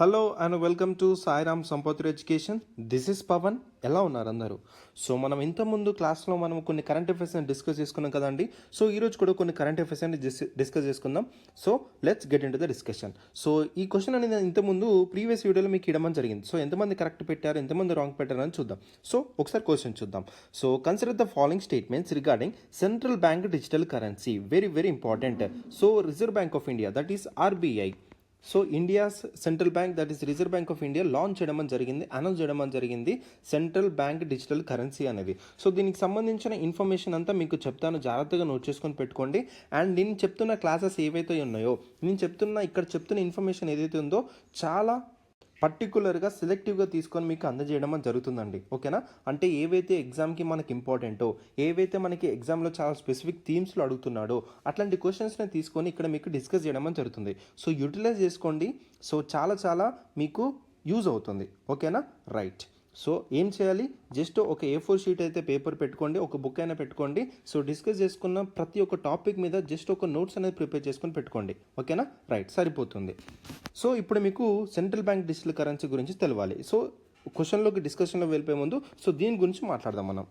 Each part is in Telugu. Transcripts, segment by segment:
Hello and welcome to Sairam Sampathri education. This is Pavan. ఎలా ఉన్నారు అందరూ? సో మనం ఇంతకుముందు క్లాస్లో మనం కొన్ని కరెంట్ అఫైర్స్ అని డిస్కస్ చేసుకున్నాం కదండి. సో ఈరోజు కూడా కొన్ని కరెంట్ అఫైర్స్ అని డిస్కస్ చేసుకుందాం. So let's get in to the discussion. So ఈ క్వశ్చన్ అనేది ఇంతకుముందు ప్రీవియస్ వీడియోలో మీకు ఇవ్వడం జరిగింది. సో ఎంతమంది కరెక్ట్ పెట్టారు, ఎంతమంది రాంగ్ పెట్టారు అని చూద్దాం. సో ఒకసారి క్వశ్చన్ చూద్దాం. So consider the following statements regarding central bank digital currency. Very very important. So reserve bank of India, that is RBI. So India's central bank, that is reserve bank of India launch చేయడం జరిగింది, అనౌన్స్ చేయడం జరిగింది సెంట్రల్ బ్యాంక్ డిజిటల్ కరెన్సీ అనేది. సో దీనికి సంబంధించిన ఇన్ఫర్మేషన్ అంతా మీకు చెప్తాను, జాగ్రత్తగా నోట్ చేసుకొని పెట్టుకోండి. అండ్ నేను చెప్తున్న క్లాసెస్ ఏవైతే ఉన్నాయో, ఇక్కడ చెప్తున్న ఇన్ఫర్మేషన్ ఏదైతే ఉందో చాలా పర్టికులర్గా సెలెక్టివ్గా తీసుకొని మీకు అందజేయడం జరుగుతుందండి. ఓకేనా? అంటే ఏవైతే ఎగ్జామ్కి మనకి ఇంపార్టెంటో, ఏవైతే మనకి ఎగ్జామ్లో చాలా స్పెసిఫిక్ థీమ్స్లో అడుగుతున్నాడో అట్లాంటి క్వశ్చన్స్ని తీసుకొని ఇక్కడ మీకు డిస్కస్ చేయడం జరుగుతుంది. సో యూటిలైజ్ చేసుకోండి. సో చాలా మీకు యూజ్ అవుతుంది. ఓకేనా? రైట్. సో ఏం చేయాలి, జస్ట్ ఒక A4 షీట్ అయితే పేపర్ పెట్టుకోండి, ఒక బుక్ అయినా పెట్టుకోండి. సో డిస్కస్ చేసుకున్న ప్రతి ఒక్క టాపిక్ మీద జస్ట్ ఒక నోట్స్ అనేది ప్రిపేర్ చేసుకొని పెట్టుకోండి. ఓకేనా? రైట్, సరిపోతుంది. సో ఇప్పుడు మీకు సెంట్రల్ బ్యాంక్ డిజిటల్ కరెన్సీ గురించి తెలవాలి. సో క్వశ్చన్లోకి డిస్కషన్లో వెళ్ళిపోయే ముందు సో దీని గురించి మాట్లాడదాం మనం.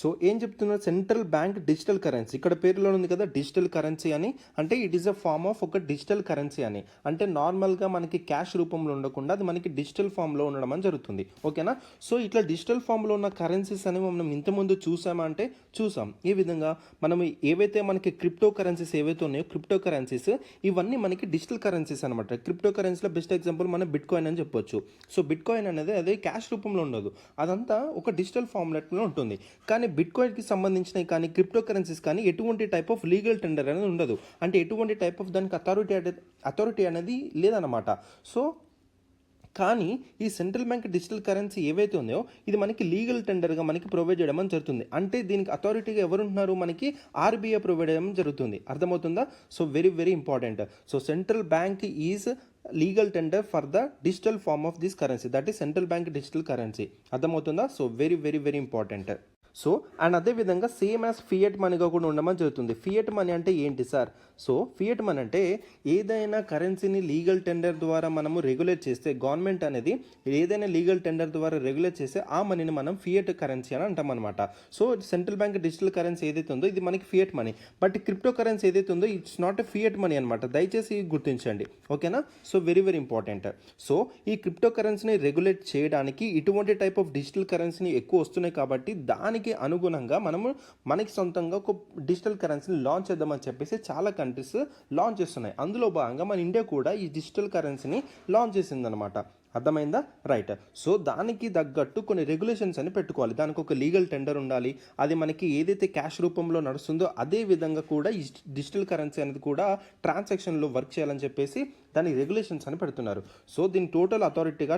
సో ఏం చెప్తున్నారు, సెంట్రల్ బ్యాంక్ డిజిటల్ కరెన్సీ. ఇక్కడ పేరులో ఉంది కదా డిజిటల్ కరెన్సీ అని, అంటే it is a form of ఒక డిజిటల్ కరెన్సీ అని. అంటే నార్మల్గా మనకి క్యాష్ రూపంలో ఉండకుండా అది మనకి డిజిటల్ ఫామ్లో ఉండడం అని జరుగుతుంది. ఓకేనా? సో ఇట్లా డిజిటల్ ఫామ్లో ఉన్న కరెన్సీస్ అనేవి మనం ఇంతకుముందు చూసామంటే చూసాం. ఈ విధంగా మనం ఏవైతే మనకి క్రిప్టో కరెన్సీస్ ఏవైతే ఉన్నాయో, క్రిప్టో కరెన్సీస్ ఇవన్నీ మనకి డిజిటల్ కరెన్సీస్ అనమాట. క్రిప్టో కరెన్సీలో బెస్ట్ ఎగ్జాంపుల్ మనం బిట్ కాయిన్ అని చెప్పొచ్చు. సో బిట్ కాయిన్ అనేది అదే క్యాష్ రూపంలో ఉండదు, అదంతా ఒక డిజిటల్ ఫార్మాట్లో ఉంటుంది. కానీ బిట్ కాయిన్కి సంబంధించినవి కానీ క్రిప్టో కరెన్సీస్ కానీ ఎటువంటి టైప్ ఆఫ్ లీగల్ టెండర్ అనేది ఉండదు. అంటే ఎటువంటి టైప్ ఆఫ్ దానికి అథారిటీ అనేది లేదన్నమాట. సో కానీ ఈ సెంట్రల్ బ్యాంక్ డిజిటల్ కరెన్సీ ఏవైతే ఉందో ఇది మనకి లీగల్ టెండర్గా మనకి ప్రొవైడ్ చేయడం జరుగుతుంది. అంటే దీనికి అథారిటీగా ఎవరు ఉంటున్నారు, మనకి ఆర్బీఐ ప్రొవైడ్ చేయడం జరుగుతుంది. అర్థమవుతుందా? So very very important. So central bank is legal tender for the digital form of this currency, that is central bank digital currency. అర్థమవుతుందా? So very very very important. So and అదేవిధంగా సేమ్ యాజ్ ఫియట్ మనీగా కూడా ఉండమని జరుగుతుంది. ఫియట్ మనీ అంటే ఏంటి సార్? సో ఫియట్ మనీ అంటే ఏదైనా కరెన్సీని లీగల్ టెండర్ ద్వారా మనము రెగ్యులేట్ చేస్తే, గవర్నమెంట్ అనేది ఏదైనా లీగల్ టెండర్ ద్వారా రెగ్యులేట్ చేస్తే ఆ మనీని మనం ఫియట్ కరెన్సీ అని అంటాం అనమాట. So central bank digital currency ఏదైతే ఉందో ఇది మనకి fiat money. But crypto currency ఏదైతే ఉందో it's not a fiat money అనమాట. దయచేసి గుర్తించండి. ఓకేనా? So very very important. So ఈ క్రిప్టో కరెన్సీని రెగ్యులేట్ చేయడానికి ఇటువంటి టైప్ ఆఫ్ డిజిటల్ కరెన్సీని ఎక్కువ వస్తున్నాయి కాబట్టి దానికి అనుగుణంగా మనకి సొంతంగా ఒక డిజిటల్ కరెన్సీని లాంచ్ చేద్దామని చెప్పేసి చాలా కంట్రీస్ లాంచ్ చేస్తున్నాయి. అందులో భాగంగా మన ఇండియా కూడా ఈ డిజిటల్ కరెన్సీని లాంచ్ చేసిందనమాట. అర్థమైందా? రైట్. సో దానికి తగ్గట్టు కొన్ని రెగ్యులేషన్స్ అని పెట్టుకోవాలి. దానికి ఒక లీగల్ టెండర్ ఉండాలి. అది మనకి ఏదైతే క్యాష్ రూపంలో నడుస్తుందో అదే విధంగా కూడా ఈ డిజిటల్ కరెన్సీ అనేది కూడా ట్రాన్సాక్షన్లో వర్క్ చేయాలని చెప్పేసి దానికి రెగ్యులేషన్స్ అని పెడుతున్నారు. సో దీని టోటల్ అథారిటీగా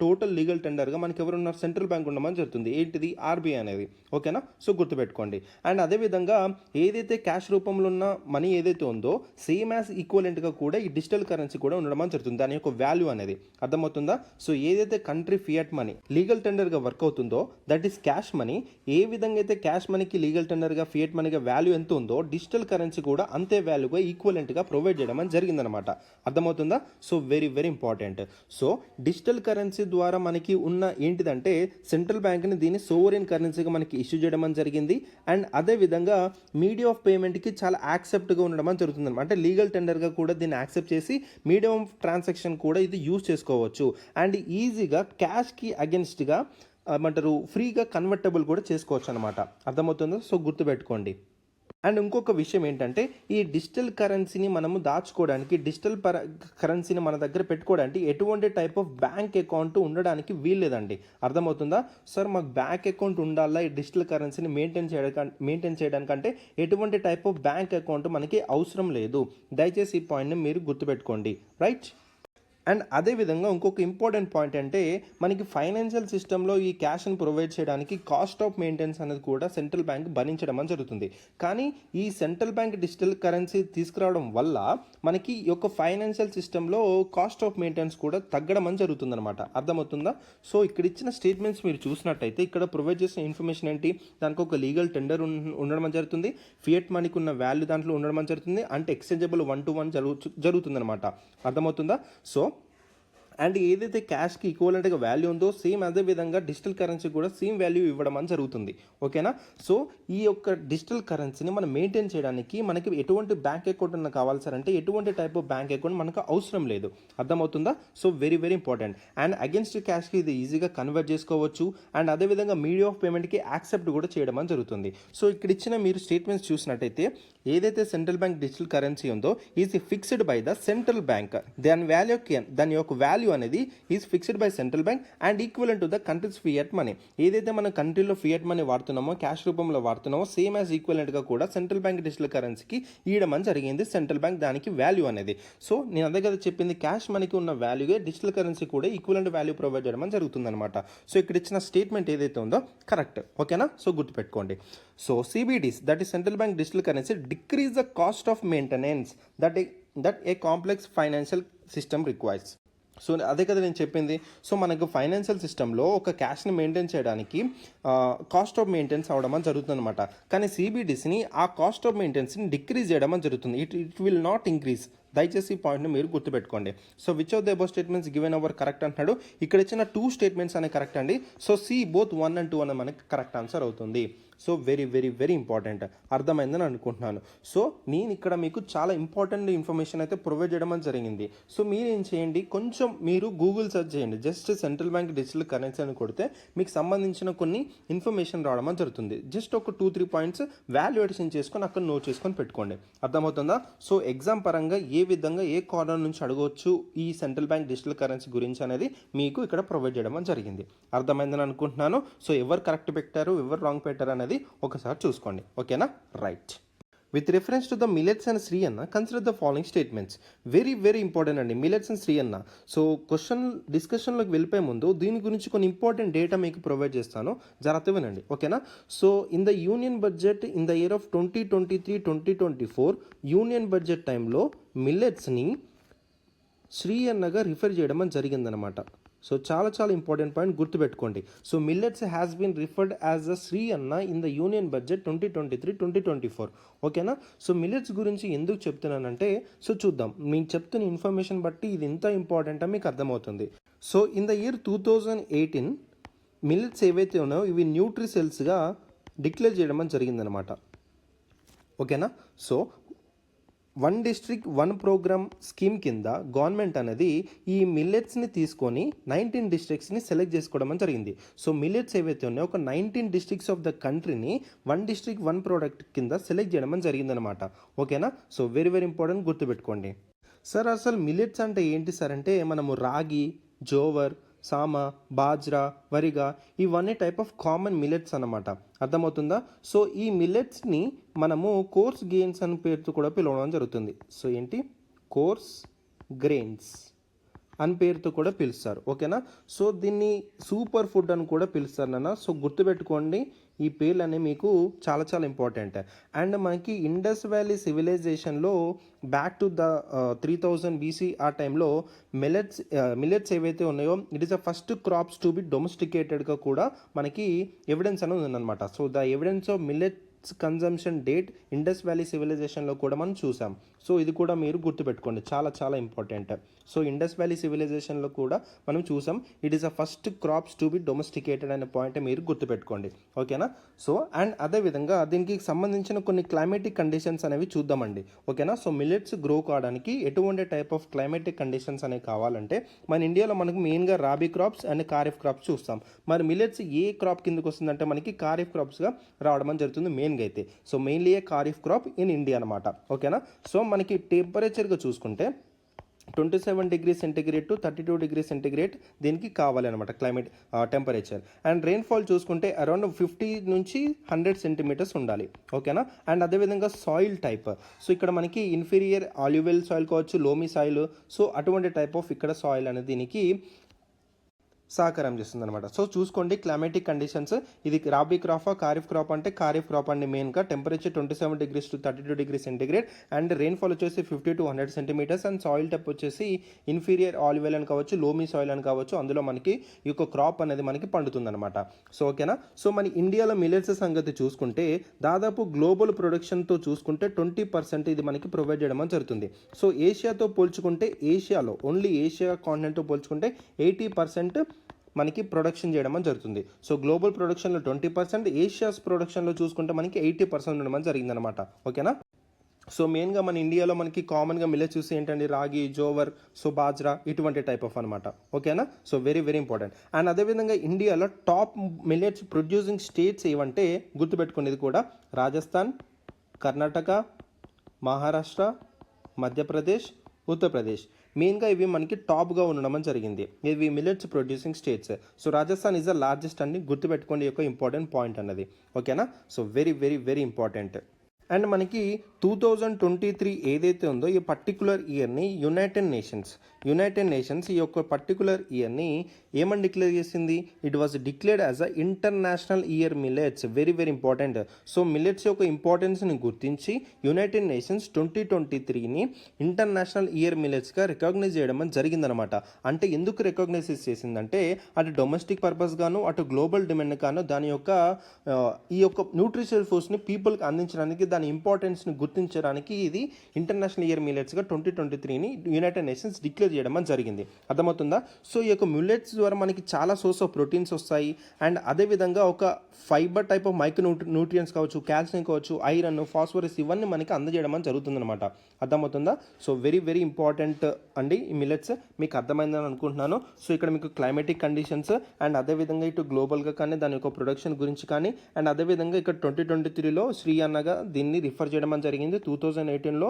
టోటల్ లీగల్ టెండర్గా మనకి ఎవరున్నారు, సెంట్రల్ బ్యాంక్ ఉండమని జరుగుతుంది. ఏంటిది? ఆర్బీఐ అనేది. ఓకేనా? సో గుర్తుపెట్టుకోండి. అండ్ అదేవిధంగా ఏదైతే క్యాష్ రూపంలో ఉన్న మనీ ఏదైతే ఉందో సేమ్ యాజ్ ఈక్వలెంట్గా కూడా ఈ డిజిటల్ కరెన్సీ కూడా ఉండడం జరుగుతుంది. దాని యొక్క వాల్యూ అనేది. అర్థమవుతుందా? సో ఏదైతే కంట్రీ ఫియట్ మనీ లీగల్ టెండర్గా వర్క్ అవుతుందో దట్ ఈస్ క్యాష్ మనీ. ఏ విధంగా అయితే క్యాష్ మనీకి లీగల్ టెండర్గా ఫియట్ మనీగా వాల్యూ ఎంత ఉందో డిజిటల్ కరెన్సీ కూడా అంతే వాల్యూగా ఈక్వలెంట్గా ప్రొవైడ్ చేయడం జరిగిందనమాట. అర్థమవుతుందా? So very very important. So digital currency ద్వారా మనకి ఉన్న ఏంటిదంటే సెంట్రల్ బ్యాంక్ని దీన్ని సోవరెన్ కరెన్సీగా మనకి ఇష్యూ చేయడం జరిగింది. అండ్ అదేవిధంగా మీడియం ఆఫ్ పేమెంట్కి చాలా యాక్సెప్ట్గా ఉండడం జరుగుతుంది అనమాట. అంటే లీగల్ టెండర్గా కూడా దీన్ని యాక్సెప్ట్ చేసి మీడియం ఆఫ్ ట్రాన్సాక్షన్ కూడా ఇది యూజ్ చేసుకోవచ్చు. అండ్ ఈజీగా క్యాష్కి అగెన్స్ట్గా ఏమంటారు ఫ్రీగా కన్వర్టబుల్ కూడా చేసుకోవచ్చు అనమాట. అర్థమవుతుందో? సో గుర్తుపెట్టుకోండి. అండ్ ఇంకొక విషయం ఏంటంటే ఈ డిజిటల్ కరెన్సీని మనము దాచుకోవడానికి, డిజిటల్ కరెన్సీని మన దగ్గర పెట్టుకోవడానికి ఎటువంటి టైప్ ఆఫ్ బ్యాంక్ అకౌంట్ ఉండడానికి వీల్లేదండి. అర్థమవుతుందా? సార్ మాకు బ్యాంక్ అకౌంట్ ఉండాలా ఈ డిజిటల్ కరెన్సీని మెయింటైన్ చేయడానికంటే ఎటువంటి టైప్ ఆఫ్ బ్యాంక్ అకౌంట్ మనకి అవసరం లేదు. దయచేసి ఈ పాయింట్ని మీరు గుర్తుపెట్టుకోండి. రైట్. అండ్ అదేవిధంగా ఇంకొక ఇంపార్టెంట్ పాయింట్ అంటే మనకి ఫైనాన్షియల్ సిస్టంలో ఈ క్యాష్ని ప్రొవైడ్ చేయడానికి కాస్ట్ ఆఫ్ మెయింటెనెన్స్ అనేది కూడా సెంట్రల్ బ్యాంక్ భరించడం జరుగుతుంది. కానీ ఈ సెంట్రల్ బ్యాంక్ డిజిటల్ కరెన్సీ తీసుకురావడం వల్ల మనకి ఈ యొక్క ఫైనాన్షియల్ సిస్టంలో కాస్ట్ ఆఫ్ మెయింటెనెన్స్ కూడా తగ్గడం జరుగుతుంది అనమాట. అర్థమవుతుందా? సో ఇక్కడ ఇచ్చిన స్టేట్మెంట్స్ మీరు చూసినట్టయితే ఇక్కడ ప్రొవైడ్ చేసిన ఇన్ఫర్మేషన్ ఏంటి, దానికి ఒక లీగల్ టెండర్ ఉండడం జరుగుతుంది, ఫియట్ మనీకి ఉన్న వాల్యూ దాంట్లో ఉండడం జరుగుతుంది, అంటే ఎక్స్చేంజబుల్ 1-to-1 జరుగుతుంది అనమాట. అర్థమవుతుందా? సో అండ్ ఏదైతే క్యాష్కి ఈక్వలెంట్గా వాల్యూ ఉందో సేమ్ అదే విధంగా డిజిటల్ కరెన్సీ కూడా సేమ్ వాల్యూ ఇవ్వడం అని జరుగుతుంది. ఓకేనా. సో ఈ యొక్క డిజిటల్ కరెన్సీని మనం మెయింటైన్ చేయడానికి మనకి ఎటువంటి బ్యాంక్ అకౌంట్ అన్న కావాలి సార్ అంటే ఎటువంటి టైప్ ఆఫ్ బ్యాంక్ అకౌంట్ మనకు అవసరం లేదు. అర్థమవుతుందా. So very very important. And against క్యాష్కి ఇది ఈజీగా కన్వర్ట్ చేసుకోవచ్చు. అండ్ అదేవిధంగా మీడియా ఆఫ్ పేమెంట్కి యాక్సెప్ట్ కూడా చేయడం అని జరుగుతుంది. సో ఇక్కడ ఇచ్చిన మీరు స్టేట్మెంట్స్ చూసినట్టయితే ఏదైతే సెంట్రల్ బ్యాంక్ డిజిటల్ కరెన్సీ ఉందో is fixed by the central bank. దాని యొక్క వాల్యూ అనేది is fixed by central bank and equivalent to the countries fiat money. ఏదైతే మన కంట్రీలో ఫియట్ మనీ వాడుతున్నామో క్యాష్ రూపంలో వాడుతున్నామో సేమ్ యాజ్ ఈక్వలెంట్గా కూడా సెంట్రల్ బ్యాంక్ డిజిటల్ కరెన్సీకి ఇవ్వడం అని జరిగింది సెంట్రల్ బ్యాంక్ దానికి వాల్యూ అనేది. సో నేను అదే కదా చెప్పింది, క్యాష్ మనకి ఉన్న వాల్యూగా డిజిటల్ కరెన్సీ కూడా ఈక్వలెంట్ వాల్యూ ప్రొవైడ్ చేయడం అని జరుగుతుంది అనమాట. సో ఇక్కడ ఇచ్చిన స్టేట్మెంట్ ఏదైతే ఉందో కరెక్ట్. ఓకేనా. సో గుర్తుపెట్టుకోండి. So CBDs, that is central bank digital currency, decrease the cost of maintenance that a complex financial system requires. So అదే కదా నేను చెప్పింది. సో మనకు ఫైనాన్షియల్ సిస్టంలో ఒక క్యాష్ని మెయింటైన్ చేయడానికి కాస్ట్ ఆఫ్ మెయింటెనెన్స్ అవడం అని జరుగుతుంది అనమాట. కానీ CBDSని ఆ కాస్ట్ ఆఫ్ మెయింటెనెన్స్ని డిక్రీజ్ చేయడం అని జరుగుతుంది. It will not increase. దయచేసి ఈ పాయింట్ని మీరు గుర్తుపెట్టుకోండి. So which of the above statements given our correct అంటున్నాడు. ఇక్కడ ఇచ్చిన 2 స్టేట్మెంట్స్ అనే కరెక్ట్ అండి. సో both 1 and 2 అనే మనకి కరెక్ట్ ఆన్సర్ అవుతుంది. So very very very important. అర్థమైందని అనుకుంటున్నాను. సో నేను ఇక్కడ మీకు చాలా ఇంపార్టెంట్ ఇన్ఫర్మేషన్ అయితే ప్రొవైడ్ చేయడం అని జరిగింది. సో మీరు ఏం చేయండి, కొంచెం మీరు గూగుల్ సెర్చ్ చేయండి. Just central bank digital currency అని కొడితే మీకు సంబంధించిన కొన్ని ఇన్ఫర్మేషన్ రావడం అని జరుగుతుంది. జస్ట్ ఒక 2-3 పాయింట్స్ వాల్యుయేషన్ చేసుకొని అక్కడ నోట్ చేసుకొని పెట్టుకోండి. అర్థమవుతుందా. సో ఎగ్జామ్ పరంగా ఏ విధంగా ఏ కార్నర్ నుంచి అడగవచ్చు ఈ సెంట్రల్ బ్యాంక్ డిజిటల్ కరెన్సీ గురించి అనేది మీకు ఇక్కడ ప్రొవైడ్ చేయడం అని జరిగింది. అర్థమైందని అనుకుంటున్నాను. సో ఎవరు కరెక్ట్ పెట్టారు ఎవరు రాంగ్ పెట్టారు అనేది ఒకసారి చూసుకోండి. ఓకేనా. Right. With reference to the millets and Shri Anna consider the following statements. Very very important అండి millets and Shri Anna. So డిస్కషన్లోకి వెళ్ళిపోయే ముందు దీని గురించి కొన్ని ఇంపార్టెంట్ డేటా మీకు ప్రొవైడ్ చేస్తాను, జాగ్రత్తగా వినండి. ఓకేనా. So in the union budget in the year of 2023-2024 union budget టైంలో మిల్లెట్స్ని శ్రీ అన్నగా రిఫర్ చేయడం అని జరిగిందనమాట. సో చాలా చాలా ఇంపార్టెంట్ పాయింట్ గుర్తుపెట్టుకోండి. So millets has been referred as a Shri Anna in the union budget 2023-2024. ఓకేనా. సో మిల్లెట్స్ గురించి ఎందుకు చెప్తున్నానంటే సో చూద్దాం. మీకు చెప్తున్న ఇన్ఫర్మేషన్ బట్టి ఇది ఎంత ఇంపార్టెంట్ మీకు అర్థమవుతుంది. So in the year 2018 millets ఏవైతే ఉన్నాయో ఇవి న్యూట్రిసెల్స్గా డిక్లేర్ చేయడం అని జరిగిందనమాట. ఓకేనా. సో 1 district 1 program స్కీమ్ కింద గవర్నమెంట్ అనేది ఈ మిల్లెట్స్ని తీసుకొని 19 డిస్ట్రిక్ట్స్ని సెలెక్ట్ చేసుకోవడం జరిగింది. సో మిల్లెట్స్ ఏవైతే ఉన్నాయో ఒక 19 డిస్ట్రిక్ట్స్ ఆఫ్ ద కంట్రీని 1 district 1 ప్రోడక్ట్ కింద సెలెక్ట్ చేయడం జరిగిందనమాట. ఓకేనా. సో వెరీ వెరీ ఇంపార్టెంట్ గుర్తుపెట్టుకోండి. సార్ అసలు మిల్లెట్స్ అంటే ఏంటి సార్ అంటే మనము రాగి, జోవర్, సామ, బాజ్రా, వరిగా ఇవన్నీ టైప్ ఆఫ్ కామన్ మిల్లెట్స్ అన్నమాట. అర్థమవుతుందా. సో ఈ మిల్లెట్స్ని మనము కోర్స్ గెయిన్స్ అని పేరుతో కూడా పిలవడం జరుగుతుంది. సో ఏంటి కోర్స్ గ్రెయిన్స్ అని పేరుతో కూడా పిలుస్తారు. ఓకేనా. సో దీన్ని సూపర్ ఫుడ్ అని కూడా పిలుస్తారు నాన్న. సో గుర్తుపెట్టుకోండి ఈ పేర్లు అనేవి మీకు చాలా చాలా ఇంపార్టెంట్. అండ్ మనకి ఇండస్ వ్యాలీ సివిలైజేషన్లో బ్యాక్ టు ద 3000 BC ఆ టైంలో మిల్లెట్స్ ఏవైతే ఉన్నాయో it is the first crops to be డొమెస్టికేటెడ్గా కూడా మనకి ఎవిడెన్స్ అనేది ఉందన్నమాట. So the evidence of millets consumption date Indus valley సివిలైజేషన్లో కూడా మనం చూసాం. సో ఇది కూడా మీరు గుర్తుపెట్టుకోండి, చాలా చాలా ఇంపార్టెంట్. సో ఇండస్ వ్యాలీ సివిలైజేషన్లో కూడా మనం చూసాం it is a first crops to B domesticated అనే పాయింట్ మీరు గుర్తుపెట్టుకోండి. ఓకేనా. సో అండ్ అదేవిధంగా దీనికి సంబంధించిన కొన్ని క్లైమేటిక్ కండిషన్స్ అనేవి చూద్దామండి. ఓకేనా. సో మిల్లెట్స్ గ్రో కావడానికి ఎటువంటి టైప్ ఆఫ్ క్లైమేటిక్ కండిషన్స్ అనేవి కావాలంటే మన ఇండియాలో మనకు మెయిన్గా రాబీ క్రాప్స్ అండ్ ఖారిఫ్ క్రాప్స్ చూస్తాం. మరి మిల్లెట్స్ ఏ క్రాప్ కిందకి వస్తుందంటే మనకి ఖారిఫ్ క్రాప్స్గా రావడం జరుగుతుంది మెయిన్గా అయితే. So mainly a kharif crop in India అనమాట. ఓకేనా. సో మనకి టెంపరేచర్గా చూసుకుంటే 27 degrees centigrade to 32 degrees centigrade దీనికి కావాలి అనమాట క్లైమేట్ టెంపరేచర్. అండ్ రెయిన్ఫాల్ చూసుకుంటే అరౌండ్ 50 నుంచి 100 సెంటీమీటర్స్ ఉండాలి. ఓకేనా. అండ్ అదేవిధంగా సాయిల్ టైప్. సో ఇక్కడ మనకి ఇన్ఫీరియర్ ఆల్యువెల్ సాయిల్ కావచ్చు, లోమీ సాయిల్. సో అటువంటి టైప్ ఆఫ్ ఇక్కడ సాయిల్ అనేది దీనికి సహకారం చేస్తుంది అనమాట. సో చూసుకోండి క్లైమేటిక్ కండిషన్స్, ఇది రాబీ క్రాపా ఖరీఫ్ క్రాప్ అంటే ఖరీఫ్ క్రాప్ అండి. మెయిన్గా temperature 27 degrees to 32 degrees centigrade and rainfall వచ్చేసి 50 to 100 centimetres and soil type వచ్చేసి ఇన్ఫీరియర్ ఆలివెల్ అని కావచ్చు, లోమీ సాయిల్ అని కావచ్చు. అందులో మనకి ఈ యొక్క క్రాప్ అనేది మనకి పండుతుంది అనమాట. సో ఓకేనా. సో మన ఇండియాలో మిల్లెట్స్ సంగతి చూసుకుంటే దాదాపు గ్లోబల్ ప్రొడక్షన్తో చూసుకుంటే 20% ఇది మనకి ప్రొవైడ్ చేయడం జరుగుతుంది. సో ఏషియాతో పోల్చుకుంటే, ఏషియాలో ఓన్లీ ఏషియా కాంటినెంట్తో పోల్చుకుంటే 80% మనకి ప్రొడక్షన్ చేయడం జరుగుతుంది. సో గ్లోబల్ ప్రొడక్షన్లో 20%, ఏషియాస్ ప్రొడక్షన్లో చూసుకుంటే మనకి 80% ఉండడం జరిగిందనమాట. ఓకేనా. సో మెయిన్గా మన ఇండియాలో మనకి కామన్గా మిల్లెట్స్ చూసి ఏంటండి, రాగి, జోవర్, సో బాజ్రా, ఇటువంటి టైప్ ఆఫ్ అనమాట. ఓకేనా. So very very important. And అదేవిధంగా ఇండియాలో టాప్ మిల్లెట్స్ ప్రొడ్యూసింగ్ స్టేట్స్ ఏవంటే గుర్తుపెట్టుకునేది కూడా రాజస్థాన్, కర్ణాటక, మహారాష్ట్ర, మధ్యప్రదేశ్, ఉత్తరప్రదేశ్. మెయిన్గా ఇవి మనకి టాప్గా ఉండడం జరిగింది, ఇవి millets producing states. So Rajasthan is the largest అని గుర్తుపెట్టుకోండి, యొక్క ఇంపార్టెంట్ పాయింట్ అన్నది. ఓకేనా. So very very very important. And మనకి 2023 ఏదైతే ఉందో ఈ పర్టికులర్ ఇయర్ని యునైటెడ్ నేషన్స్ ఈ యొక్క పర్టికులర్ ఇయర్ని ఏమని డిక్లేర్ చేసింది, it was declared as a international year millets. Very very important. So millets యొక్క ఇంపార్టెన్స్ని గుర్తించి యునైటెడ్ నేషన్స్ 2023ని ఇంటర్నేషనల్ ఇయర్ మిల్లెట్స్గా రికగ్నైజ్ చేయడం జరిగిందనమాట. అంటే ఎందుకు రికగ్నైజ్ చేసిందంటే అటు డొమెస్టిక్ పర్పస్ గాను అటు గ్లోబల్ డిమాండ్ గాను దాని యొక్క ఈ యొక్క న్యూట్రిషనల్ ఫోర్స్ని పీపుల్కి అందించడానికి, దాని ఇంపార్టెన్స్ని గుర్తించడానికి ఇది ఇంటర్నేషనల్ ఇయర్ మిల్లెట్స్గా 2023ని యునైటెడ్ నేషన్స్ డిక్లేర్ చేయడం జరిగింది. అర్థమవుతుందా. సో ఈ యొక్క మిల్లెట్స్ ద్వారా మనకి చాలా సోర్స్ ఆఫ్ ప్రోటీన్స్ వస్తాయి అండ్ అదేవిధంగా ఒక fibre type of micro nutrients కావచ్చు, కాల్షియం కావచ్చు, ఐరన్, ఫాస్ఫరస్ ఇవన్నీ మనకి అందజేయడం జరుగుతుందన్నమాట. అర్థమవుతుందా. సో వెరీ వెరీ ఇంపార్టెంట్ అండి ఈ మిల్లెట్స్. మీకు అర్థమైందని అనుకుంటున్నాను. సో ఇక్కడ మీకు క్లైమేటిక్ కండిషన్స్ అండ్ అదేవిధంగా ఇటు గ్లోబల్గా కానీ దాని యొక్క ప్రొడక్షన్ గురించి కానీ అండ్ అదేవిధంగా ఇక్కడ 2023లో శ్రీ అన్నగా దీన్ని రిఫర్ చేయడం జరిగింది. 2018లో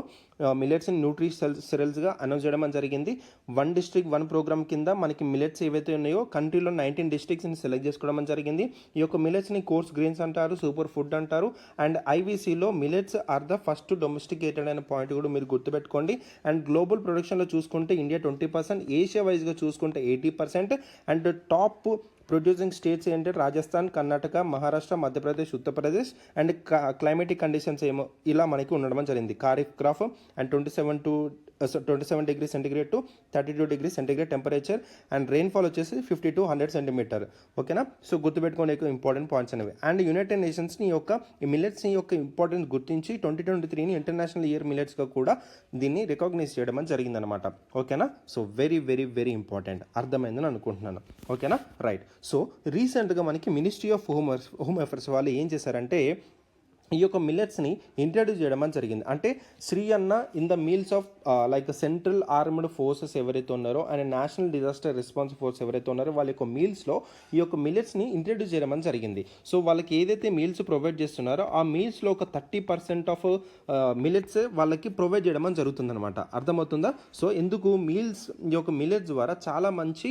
మిల్లెట్స్ అండ్ న్యూట్రీ సెరల్స్గా అనౌన్స్ చేయడం జరిగింది. 1 district 1 ప్రోగ్రామ్ కింద మనకి మిల్లెట్స్ ఏవైతే ఉన్నాయో కంట్రీలో 19 districtsని సెలెక్ట్ చేసుకోవడం జరిగింది. ఈ యొక్క మిల్లెట్స్ని కోర్స్ గ్రెయిన్స్ అంటారు, సూపర్ ఫుడ్ అంటారు. అండ్ ఐవీసీలో millets are the first domesticated అనే పాయింట్ కూడా మీరు గుర్తుపెట్టుకోండి. అండ్ గ్లోబల్ ప్రొడక్షన్లో చూసుకుంటే ఇండియా 20%, ఏషియా వైజ్గా చూసుకుంటే 80%. అండ్ టాప్ ప్రొడ్యూసింగ్ స్టేట్స్ ఏంటంటే Rajasthan, Karnataka, Maharashtra, Madhya Pradesh, Uttar Pradesh. And climatic conditions ఏమో ఇలా మనకి ఉండడం జరిగింది. Kharif crop and 27 degrees centigrade to 32 degrees centigrade temperature and rainfall వచ్చేసి 50 to 100 సెంటీమీటర్. ఓకేనా. సో గుర్తుపెట్టుకోండి ఇంపార్టెంట్ పాయింట్స్ అనేవి. అండ్ యునైటెడ్ నేషన్స్ని యొక్క ఈ మిల్లెట్స్ని యొక్క ఇంపార్టెన్స్ గుర్తించి 2023ని ఇంటర్నేషనల్ ఇయర్ మిల్లెట్స్గా కూడా దీన్ని రికగ్నైజ్ చేయడం జరిగిందనమాట. ఓకేనా. So very very very important. అర్థమైందని అనుకుంటున్నాను. ఓకేనా. రైట్. సో రీసెంట్గా మనకి మినిస్ట్రీ ఆఫ్ హోమ్ అఫైర్స్ వాళ్ళు ఏం చేశారంటే ఈ యొక్క మిల్లెట్స్ని ఇంట్రడ్యూస్ చేయడం జరిగింది. అంటే Shri Anna in the meals of like central armed forces ఎవరైతే ఉన్నారో and national disaster response force ఎవరైతే ఉన్నారో వాళ్ళ యొక్క మీల్స్లో ఈ యొక్క మిల్లెట్స్ని ఇంట్రడ్యూస్ చేయడం జరిగింది. సో వాళ్ళకి ఏదైతే మీల్స్ ప్రొవైడ్ చేస్తున్నారో ఆ మీల్స్లో ఒక 30% ఆఫ్ మిల్లెట్స్ వాళ్ళకి ప్రొవైడ్ చేయడం జరుగుతుందన్నమాట. అర్థమవుతుందా. సో ఎందుకు మీల్స్ ఈ యొక్క మిల్లెట్స్ ద్వారా చాలా మంచి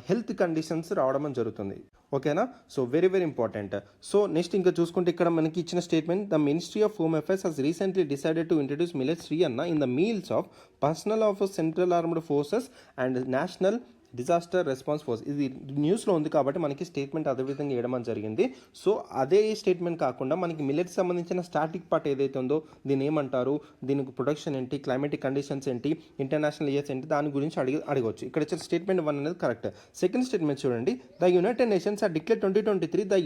హెల్త్ కండిషన్స్ రావడం జరుగుతుంది. ఓకేనా. So very very important. So next ఇంకా చూసుకుంటే ఇక్కడ మనకి ఇచ్చిన statement, the ministry of home affairs has recently decided to introduce millets Shri Anna in the meals of personnel of central armed forces and national disaster response force. ఇది న్యూస్లో ఉంది కాబట్టి మనకి స్టేట్మెంట్ అదేవిధంగా ఇవ్వడం జరిగింది. సో అదే స్టేట్మెంట్ కాకుండా మనకి మిల్లెట్స్ సంబంధించిన స్టాటిక్ పార్ట్ ఏదైతే ఉందో దీన్ని ఏమంటారు, దీనికి ప్రొడక్షన్ ఏంటి, క్లైమేటిక్ కండిషన్స్ ఏంటి, ఇంటర్నేషనల్ ఇయర్స్ ఏంటి, దాని గురించి అడగవచ్చు. ఇక్కడ ఇచ్చిన స్టేట్మెంట్ 1 అనేది కరెక్ట్. సెకండ్ స్టేట్మెంట్ చూడండి, the United Nations are declare 2023 the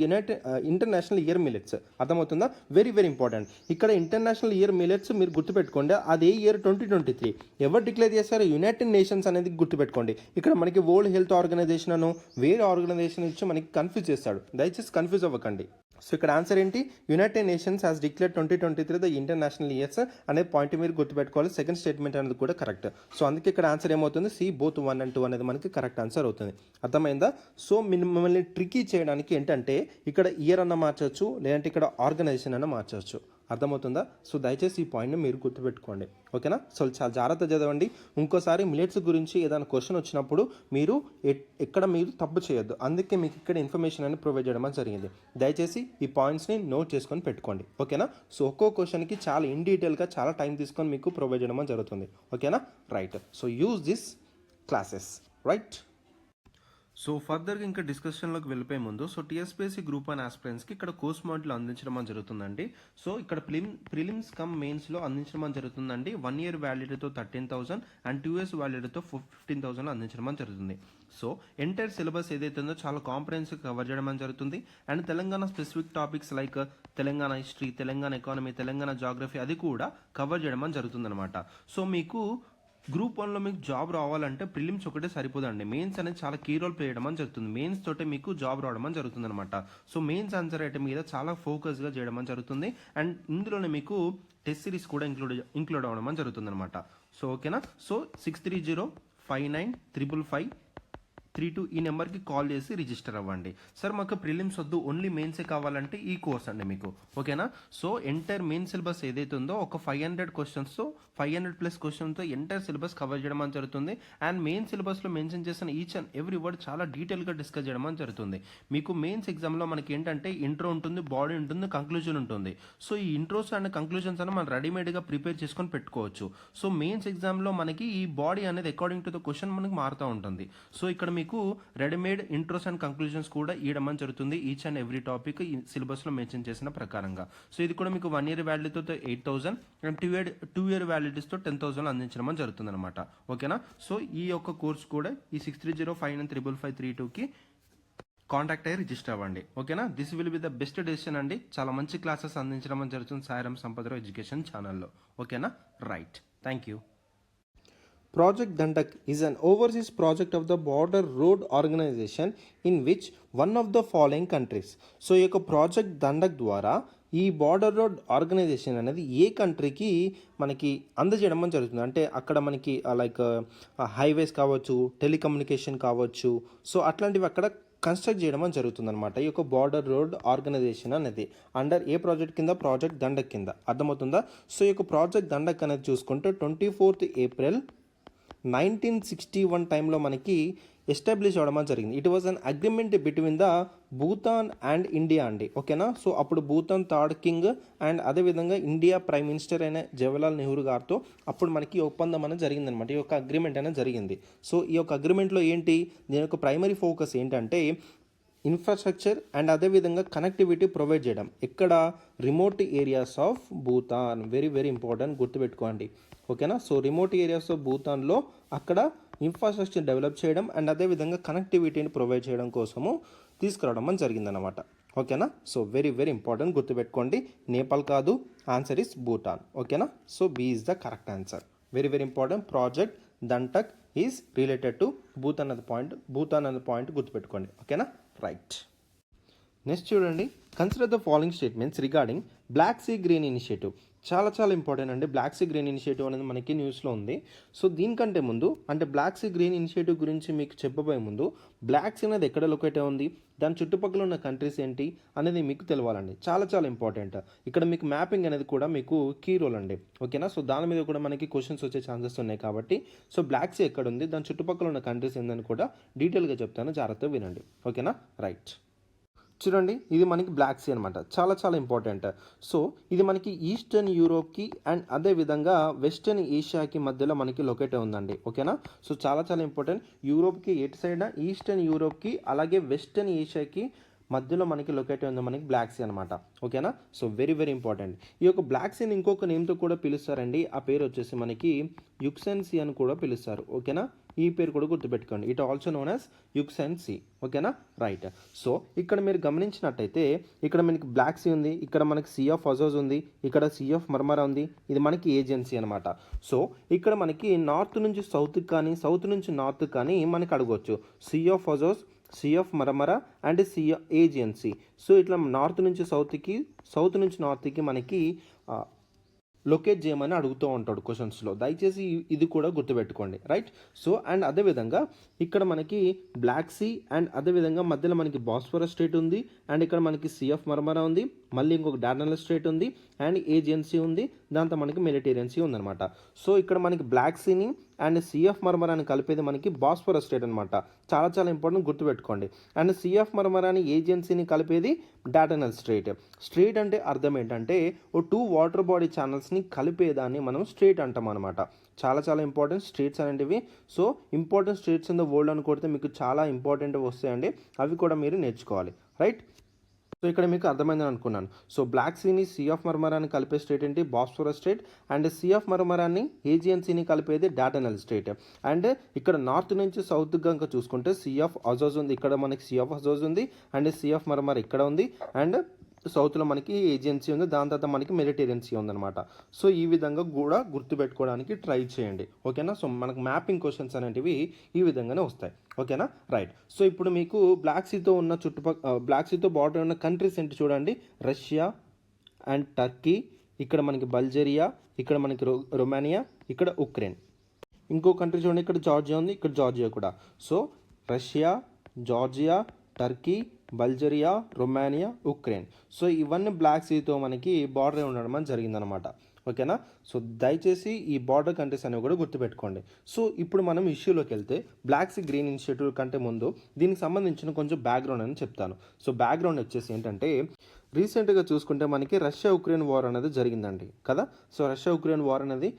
international year millets. అర్థమవుతుందా. Very very important. ఇక్కడ ఇంటర్నేషనల్ ఇయర్ మిల్లెట్స్ మీరు గుర్తుపెట్టుకోండి. అదే ఇయర్ 2023 ఎవరు డిక్లేర్ చేశారు, యునైటెడ్ నేషన్స్ అనేది గుర్తుపెట్టుకోండి. ఇక్కడ మనకి వరల్డ్ హెల్త్ ఆర్గనైజేషన్ అను వేరే ఆర్గనైజేషన్ ఇచ్చి మనకి కన్ఫ్యూజ్ చేస్తాడు. దయచేసి కన్ఫ్యూజ్ అవ్వకండి. సో ఇక్కడ ఆన్సర్ ఏంటి, United nations has declare 2023 the international years అనే పాయింట్ మీరు గుర్తుపెట్టుకోవాలి. సెకండ్ స్టేట్మెంట్ అనేది కూడా కరెక్ట్. సో అందుకే ఇక్కడ ఆన్సర్ ఏమవుతుంది, సి బోత్ 1 and 2 అనేది మనకి కరెక్ట్ ఆన్సర్ అవుతుంది. అర్థమైందా. సో మిమ్మల్ని ట్రికీ చేయడానికి ఏంటంటే ఇక్కడ ఇయర్ అన్న మార్చవచ్చు, లేదంటే ఇక్కడ ఆర్గనైజేషన్ అన్న మార్చవచ్చు. అర్థమవుతుందా. సో దయచేసి ఈ పాయింట్ని మీరు గుర్తుపెట్టుకోండి. ఓకేనా. సో చాలా జాగ్రత్త చదవండి. ఇంకోసారి మిల్లెట్స్ గురించి ఏదైనా క్వశ్చన్ వచ్చినప్పుడు మీరు ఎక్కడ మీరు తప్పు చేయొద్దు. అందుకే మీకు ఇక్కడ ఇన్ఫర్మేషన్ అని ప్రొవైడ్ చేయడం జరిగింది. దయచేసి ఈ పాయింట్స్ని నోట్ చేసుకొని పెట్టుకోండి. ఓకేనా. సో ఒక్కో క్వశ్చన్కి చాలా ఇన్ డీటెయిల్గా చాలా టైం తీసుకొని మీకు ప్రొవైడ్ చేయడం జరుగుతుంది. ఓకేనా. Right. So use this classes. Right. So ఫర్దర్గా ఇంకా డిస్కషన్లోకి వెళ్ళిపోయే ముందు సో టీఎస్పీఎస్సీ గ్రూప్ 1 ఆస్పిరెంట్స్కి ఇక్కడ కోర్స్ మోడ్లో అందించడం అని జరుగుతుందండి. సో ఇక్కడ ప్రిలిమ్స్ కమ్ మెయిన్స్లో అందించడం అని జరుగుతుందండి. 1 year వ్యాలిడిటీతో 13,000 అండ్ 2 years వ్యాలిడిటీతో 15,000 అందించడం అని జరుగుతుంది. సో ఎంటైర్ సిలబస్ ఏదైతే ఉందో చాలా కాంప్రహెన్సివ్ కవర్ చేయడం అని జరుగుతుంది. And Telangana specific topics like Telangana history, Telangana economy, Telangana geography అది కూడా కవర్ చేయడం అని జరుగుతుంది అనమాట. సో మీకు గ్రూప్ 1లో మీకు జాబ్ రావాలంటే ప్రిలిమ్స్ ఒకటే సరిపోదండి. మెయిన్స్ అనేది చాలా కీ రోల్ ప్లే చేయడం అని జరుగుతుంది. మెయిన్స్ తోటే మీకు జాబ్ రావడం అని జరుగుతుంది అనమాట. సో మెయిన్స్ ఆన్సర్ రైటింగ్ మీద చాలా ఫోకస్గా చేయడం అని జరుగుతుంది. అండ్ ఇందులోనే మీకు టెస్ట్ సిరీస్ కూడా ఇంక్లూడ్ అవ్వడం అని జరుగుతుంది అనమాట. సో ఓకేనా. సో 6305955532 ఈ నెంబర్కి కాల్ చేసి రిజిస్టర్ అవ్వండి. సార్ మాకు ప్రిలిమ్స్ వద్దు, ఓన్లీ మెయిన్సే కావాలంటే ఈ కోర్స్ అండి మీకు. ఓకేనా. సో ఎంటైర్ మెయిన్ సిలబస్ ఏదైతే ఉందో ఒక 500 క్వశ్చన్స్తో 500+ క్వశ్చన్తో ఎంటైర్ సిలబస్ కవర్ చేయడం అని జరుగుతుంది. అండ్ మెయిన్ సిలబస్లో మెన్షన్ చేసిన ఈచ్ అండ్ ఎవ్రీ వర్డ్ చాలా డీటెయిల్గా డిస్కస్ చేయడం అని జరుగుతుంది. మీకు మెయిన్స్ ఎగ్జామ్లో మనకి ఏంటంటే ఇంట్రో ఉంటుంది, బాడీ ఉంటుంది, కంక్లూజన్ ఉంటుంది. సో ఈ ఇంట్రోస్ అండ్ కంక్లూజన్స్ అని మనం రెడీమేడ్గా ప్రిపేర్ చేసుకొని పెట్టుకోవచ్చు. సో మెయిన్స్ ఎగ్జామ్లో మనకి ఈ బాడీ అనేది అకార్డింగ్ టు ద క్వశ్చన్ మనకి మారుతూ ఉంటుంది. సో ఇక్కడ మీకు రెడీమేడ్ ఇంట్రోస్ అండ్ కంక్లూజన్స్ కూడా ఇవ్వడం అని జరుగుతుంది ఈచ్ అండ్ ఎవ్రీ టాపిక్ ఈ సిలబస్లో మెన్షన్ చేసిన ప్రకారంగా. సో ఇది కూడా మీకు 1 year వ్యాలిడీతో 8,000 అండ్ 2 year వ్యాలిడిటీస్తో 10,000 అందించడం అని జరుగుతుంది అనమాట. ఓకేనా. సో ఈ యొక్క కోర్స్ కూడా ఈ 6305955532కి కాంటాక్ట్ అయ్యి రిజిస్టర్ అవ్వండి. ఓకేనా. This will be the best decision అండి. చాలా మంచి క్లాసెస్ అందించడం అని జరుగుతుంది సాయిరామ్ సంపత్రావు ఎడ్యుకేషన్ ఛానల్లో. ఓకేనా. Right. Thank you. Project Dandak is an overseas project of the Border Road Organization in which one of the following countries. So ఈ యొక్క ప్రాజెక్ట్ దండక్ ద్వారా ఈ బార్డర్ రోడ్ ఆర్గనైజేషన్ అనేది ఏ కంట్రీకి మనకి అందజేయడం అని జరుగుతుంది. అంటే అక్కడ మనకి లైక్ హైవేస్ కావచ్చు, టెలికమ్యూనికేషన్ కావచ్చు, సో అట్లాంటివి అక్కడ కన్స్ట్రక్ట్ చేయడం అని జరుగుతుంది అనమాట. ఈ యొక్క బార్డర్ రోడ్ ఆర్గనైజేషన్ అనేది అండర్ ఏ ప్రాజెక్ట్ కింద? ప్రాజెక్ట్ దండక్ కింద. అర్థమవుతుందా? సో ఈ యొక్క ప్రాజెక్ట్ దండక్ అనేది చూసుకుంటే 24th April 1961 టైంలో మనకి ఎస్టాబ్లిష్ అవ్వడం జరిగింది. It was an agreement between the Bhoodan and India అండి. ఓకేనా. సో అప్పుడు భూతాన్ థర్డ్ కింగ్ అండ్ అదేవిధంగా ఇండియా ప్రైమ్ మినిస్టర్ అయిన జవహర్లాల్ నెహ్రూ గారితో అప్పుడు మనకి ఒప్పందం అనేది జరిగిందనమాట. ఈ యొక్క అగ్రిమెంట్ అనేది జరిగింది. సో ఈ యొక్క అగ్రిమెంట్లో ఏంటి, దీని యొక్క ప్రైమరీ ఫోకస్ ఏంటంటే ఇన్ఫ్రాస్ట్రక్చర్ అండ్ అదేవిధంగా కనెక్టివిటీ ప్రొవైడ్ చేయడం. ఇక్కడ remote areas of Bhoodan, very very important, గుర్తుపెట్టుకోండి. ఓకేనా. సో రిమోట్ ఏరియాస్ ఆఫ్ భూతాన్లో అక్కడ ఇన్ఫ్రాస్ట్రక్చర్ డెవలప్ చేయడం అండ్ అదేవిధంగా కనెక్టివిటీని ప్రొవైడ్ చేయడం కోసము తీసుకురావడం అని జరిగిందనమాట. ఓకేనా. సో వెరీ వెరీ ఇంపార్టెంట్, గుర్తుపెట్టుకోండి. నేపాల్ కాదు, ఆన్సర్ ఇస్ భూటాన్. ఓకేనా. So B is the correct answer. Very very important. Project Dantak is related to Bhutan అనే పాయింట్ గుర్తుపెట్టుకోండి. ఓకేనా. రైట్. నెక్స్ట్ చూడండి. Consider the following statements regarding Black Sea green initiative. చాలా ఇంపార్టెంట్ అండి. బ్లాక్ సీ గ్రీన్ ఇనిషియేటివ్ అనేది మనకి న్యూస్లో ఉంది. సో దీనికంటే ముందు అంటే బ్లాక్ సీ గ్రీన్ ఇనిషియేటివ్ గురించి మీకు చెప్పబోయే ముందు బ్లాక్ సీ అనేది ఎక్కడ లొకేట్ ఉంది, దాని చుట్టుపక్కల ఉన్న కంట్రీస్ ఏంటి అనేది మీకు తెలవాలండి. చాలా ఇంపార్టెంట్. ఇక్కడ మీకు మ్యాపింగ్ అనేది కూడా మీకు కీ రోల్ అండి. ఓకేనా. సో దాని మీద కూడా మనకి క్వశ్చన్స్ వచ్చే ఛాన్సెస్ ఉన్నాయి కాబట్టి సో బ్లాక్ సీ ఎక్కడ ఉంది, దాని చుట్టుపక్కల ఉన్న కంట్రీస్ ఏందని కూడా డీటెయిల్గా చెప్తాను, జాగ్రత్తగా వినండి. ఓకేనా. రైట్. చూడండి, ఇది మనకి బ్లాక్ సీ అనమాట. చాలా ఇంపార్టెంట్. సో ఇది మనకి ఈస్టర్న్ యూరోప్కి అండ్ అదేవిధంగా వెస్టర్న్ ఏషియాకి మధ్యలో మనకి లొకేట్ ఉందండి. ఓకేనా. సో చాలా ఇంపార్టెంట్. యూరోప్కి ఎటు సైడ్? ఈస్టర్న్ యూరోప్కి అలాగే వెస్టర్న్ ఏషియాకి మధ్యలో మనకి లొకేట్ ఉంది మనకి బ్లాక్ సీ అనమాట. ఓకేనా. So very very important. ఈ యొక్క బ్లాక్ సీని ఇంకొక నేమ్తో కూడా పిలుస్తారండి. ఆ పేరు వచ్చేసి మనకి యుక్సెన్ సీ అని కూడా పిలుస్తారు. ఓకేనా. ఈ పేరు కూడా గుర్తుపెట్టుకోండి. It also known as Euxine Sea. ఓకేనా. రైట్. సో ఇక్కడ మీరు గమనించినట్టయితే ఇక్కడ మనకి బ్లాక్ సీ ఉంది, ఇక్కడ మనకి సీ ఆఫ్ అజోజ్ ఉంది, ఇక్కడ సీ ఆఫ్ మర్మరా ఉంది. ఇది మనకి ఏజెన్సీ అనమాట. సో ఇక్కడ మనకి నార్త్ నుంచి సౌత్కి కానీ సౌత్ నుంచి నార్త్ కానీ మనకి అడగవచ్చు. Sea of Azov, Sea of Marmara and Sea Aegean. So ఇట్లా నార్త్ నుంచి సౌత్కి, సౌత్ నుంచి నార్త్కి మనకి లొకేట్ చేయమని అడుగుతూ ఉంటాడు క్వశ్చన్స్లో. దయచేసి ఇది కూడా గుర్తుపెట్టుకోండి. రైట్. సో అండ్ అదేవిధంగా ఇక్కడ మనకి బ్లాక్ సీ అండ్ అదేవిధంగా మధ్యలో మనకి బాస్ఫరస్ స్ట్రేట్ ఉంది అండ్ ఇక్కడ మనకి సీ ఆఫ్ మర్మరా ఉంది, మళ్ళీ ఇంకొక డార్డనల్ స్ట్రేట్ ఉంది అండ్ ఏజెన్సీ ఉంది, దాంతో మనకి మెడిటేరియన్ సీ ఉందన్నమాట. సో ఇక్కడ మనకి బ్లాక్ సీని అండ్ సిఎఫ్ మర్మరాన్ని కలిపేది మనకి బాస్ఫరస్ స్ట్రైట్ అనమాట. చాలా చాలా ఇంపార్టెంట్, గుర్తుపెట్టుకోండి. అండ్ సిఎఫ్ మర్మరాని ఏజెన్సీని కలిపేది డాటనల్ స్ట్రైట్. స్ట్రైట్ అంటే అర్థం ఏంటంటే ఓ 2 వాటర్ బాడీ ఛానల్స్ని కలిపేదాన్ని మనం స్ట్రైట్ అంటాం అనమాట. చాలా చాలా ఇంపార్టెంట్ స్ట్రైట్స్ అనేటివి. So important Strides in the world అని కొడితే మీకు చాలా ఇంపార్టెంట్ వస్తాయండి, అవి కూడా మీరు నేర్చుకోవాలి, రైట్? సో ఇక్కడ మీకు అర్థమైందని అనుకున్నాను. సో బ్లాక్ సీని సీ ఆఫ్ మర్మరాన్ని కలిపే స్టేట్ ఏంటి? Bosphorus strait. And Sea of మర్మరాన్ని ఏజియన్ సీని కలిపేది డాటనల్ స్టేట్. అండ్ ఇక్కడ నార్త్ నుంచి సౌత్ కనుక చూసుకుంటే సీ ఆఫ్ అజోజ్ ఉంది, ఇక్కడ మనకి సీ ఆఫ్ అజోజ్ ఉంది. అండ్ సీ ఆఫ్ మర్మర్ ఇక్కడ ఉంది. అండ్ సౌత్లో మనకి ఏజియన్సీ ఉంది, దాని తర్వాత మనకి మెడిటేరియన్ సీ ఉందన్నమాట. సో ఈ విధంగా కూడా గుర్తుపెట్టుకోవడానికి ట్రై చేయండి, ఓకేనా? సో మనకు మ్యాపింగ్ క్వశ్చన్స్ అనేటివి ఈ విధంగానే వస్తాయి, ఓకేనా? రైట్. సో ఇప్పుడు మీకు బ్లాక్ సీతో ఉన్న బ్లాక్ సీతో బార్డర్ ఉన్న కంట్రీస్ ఏంటి చూడండి. రష్యా అండ్ టర్కీ, ఇక్కడ మనకి బల్గేరియా, ఇక్కడ మనకి రొమానియా, ఇక్కడ ఉక్రెయిన్. ఇంకో కంట్రీ చూడండి, ఇక్కడ జార్జియా ఉంది, ఇక్కడ జార్జియా కూడా. So Russia, Georgia, Turkey, Bulgaria, Romania, Ukraine. So ఇవన్నీ బ్లాక్ సీతో మనకి బార్డర్ ఉండడం అని జరిగిందనమాట, ఓకేనా? సో దయచేసి ఈ బార్డర్ కంట్రీస్ అనేవి కూడా గుర్తుపెట్టుకోండి. సో ఇప్పుడు మనం ఇష్యూలోకి వెళ్తే బ్లాక్ సీ గ్రీన్ ఇనిషియేటివ్ కంటే ముందు దీనికి సంబంధించిన కొంచెం బ్యాక్గ్రౌండ్ అని చెప్తాను. సో బ్యాక్గ్రౌండ్ వచ్చేసి ఏంటంటే, రీసెంట్గా చూసుకుంటే మనకి రష్యా ఉక్రెయిన్ వార్ అనేది జరిగిందండి కదా. సో రష్యా ఉక్రెయిన్ వార్ అనేది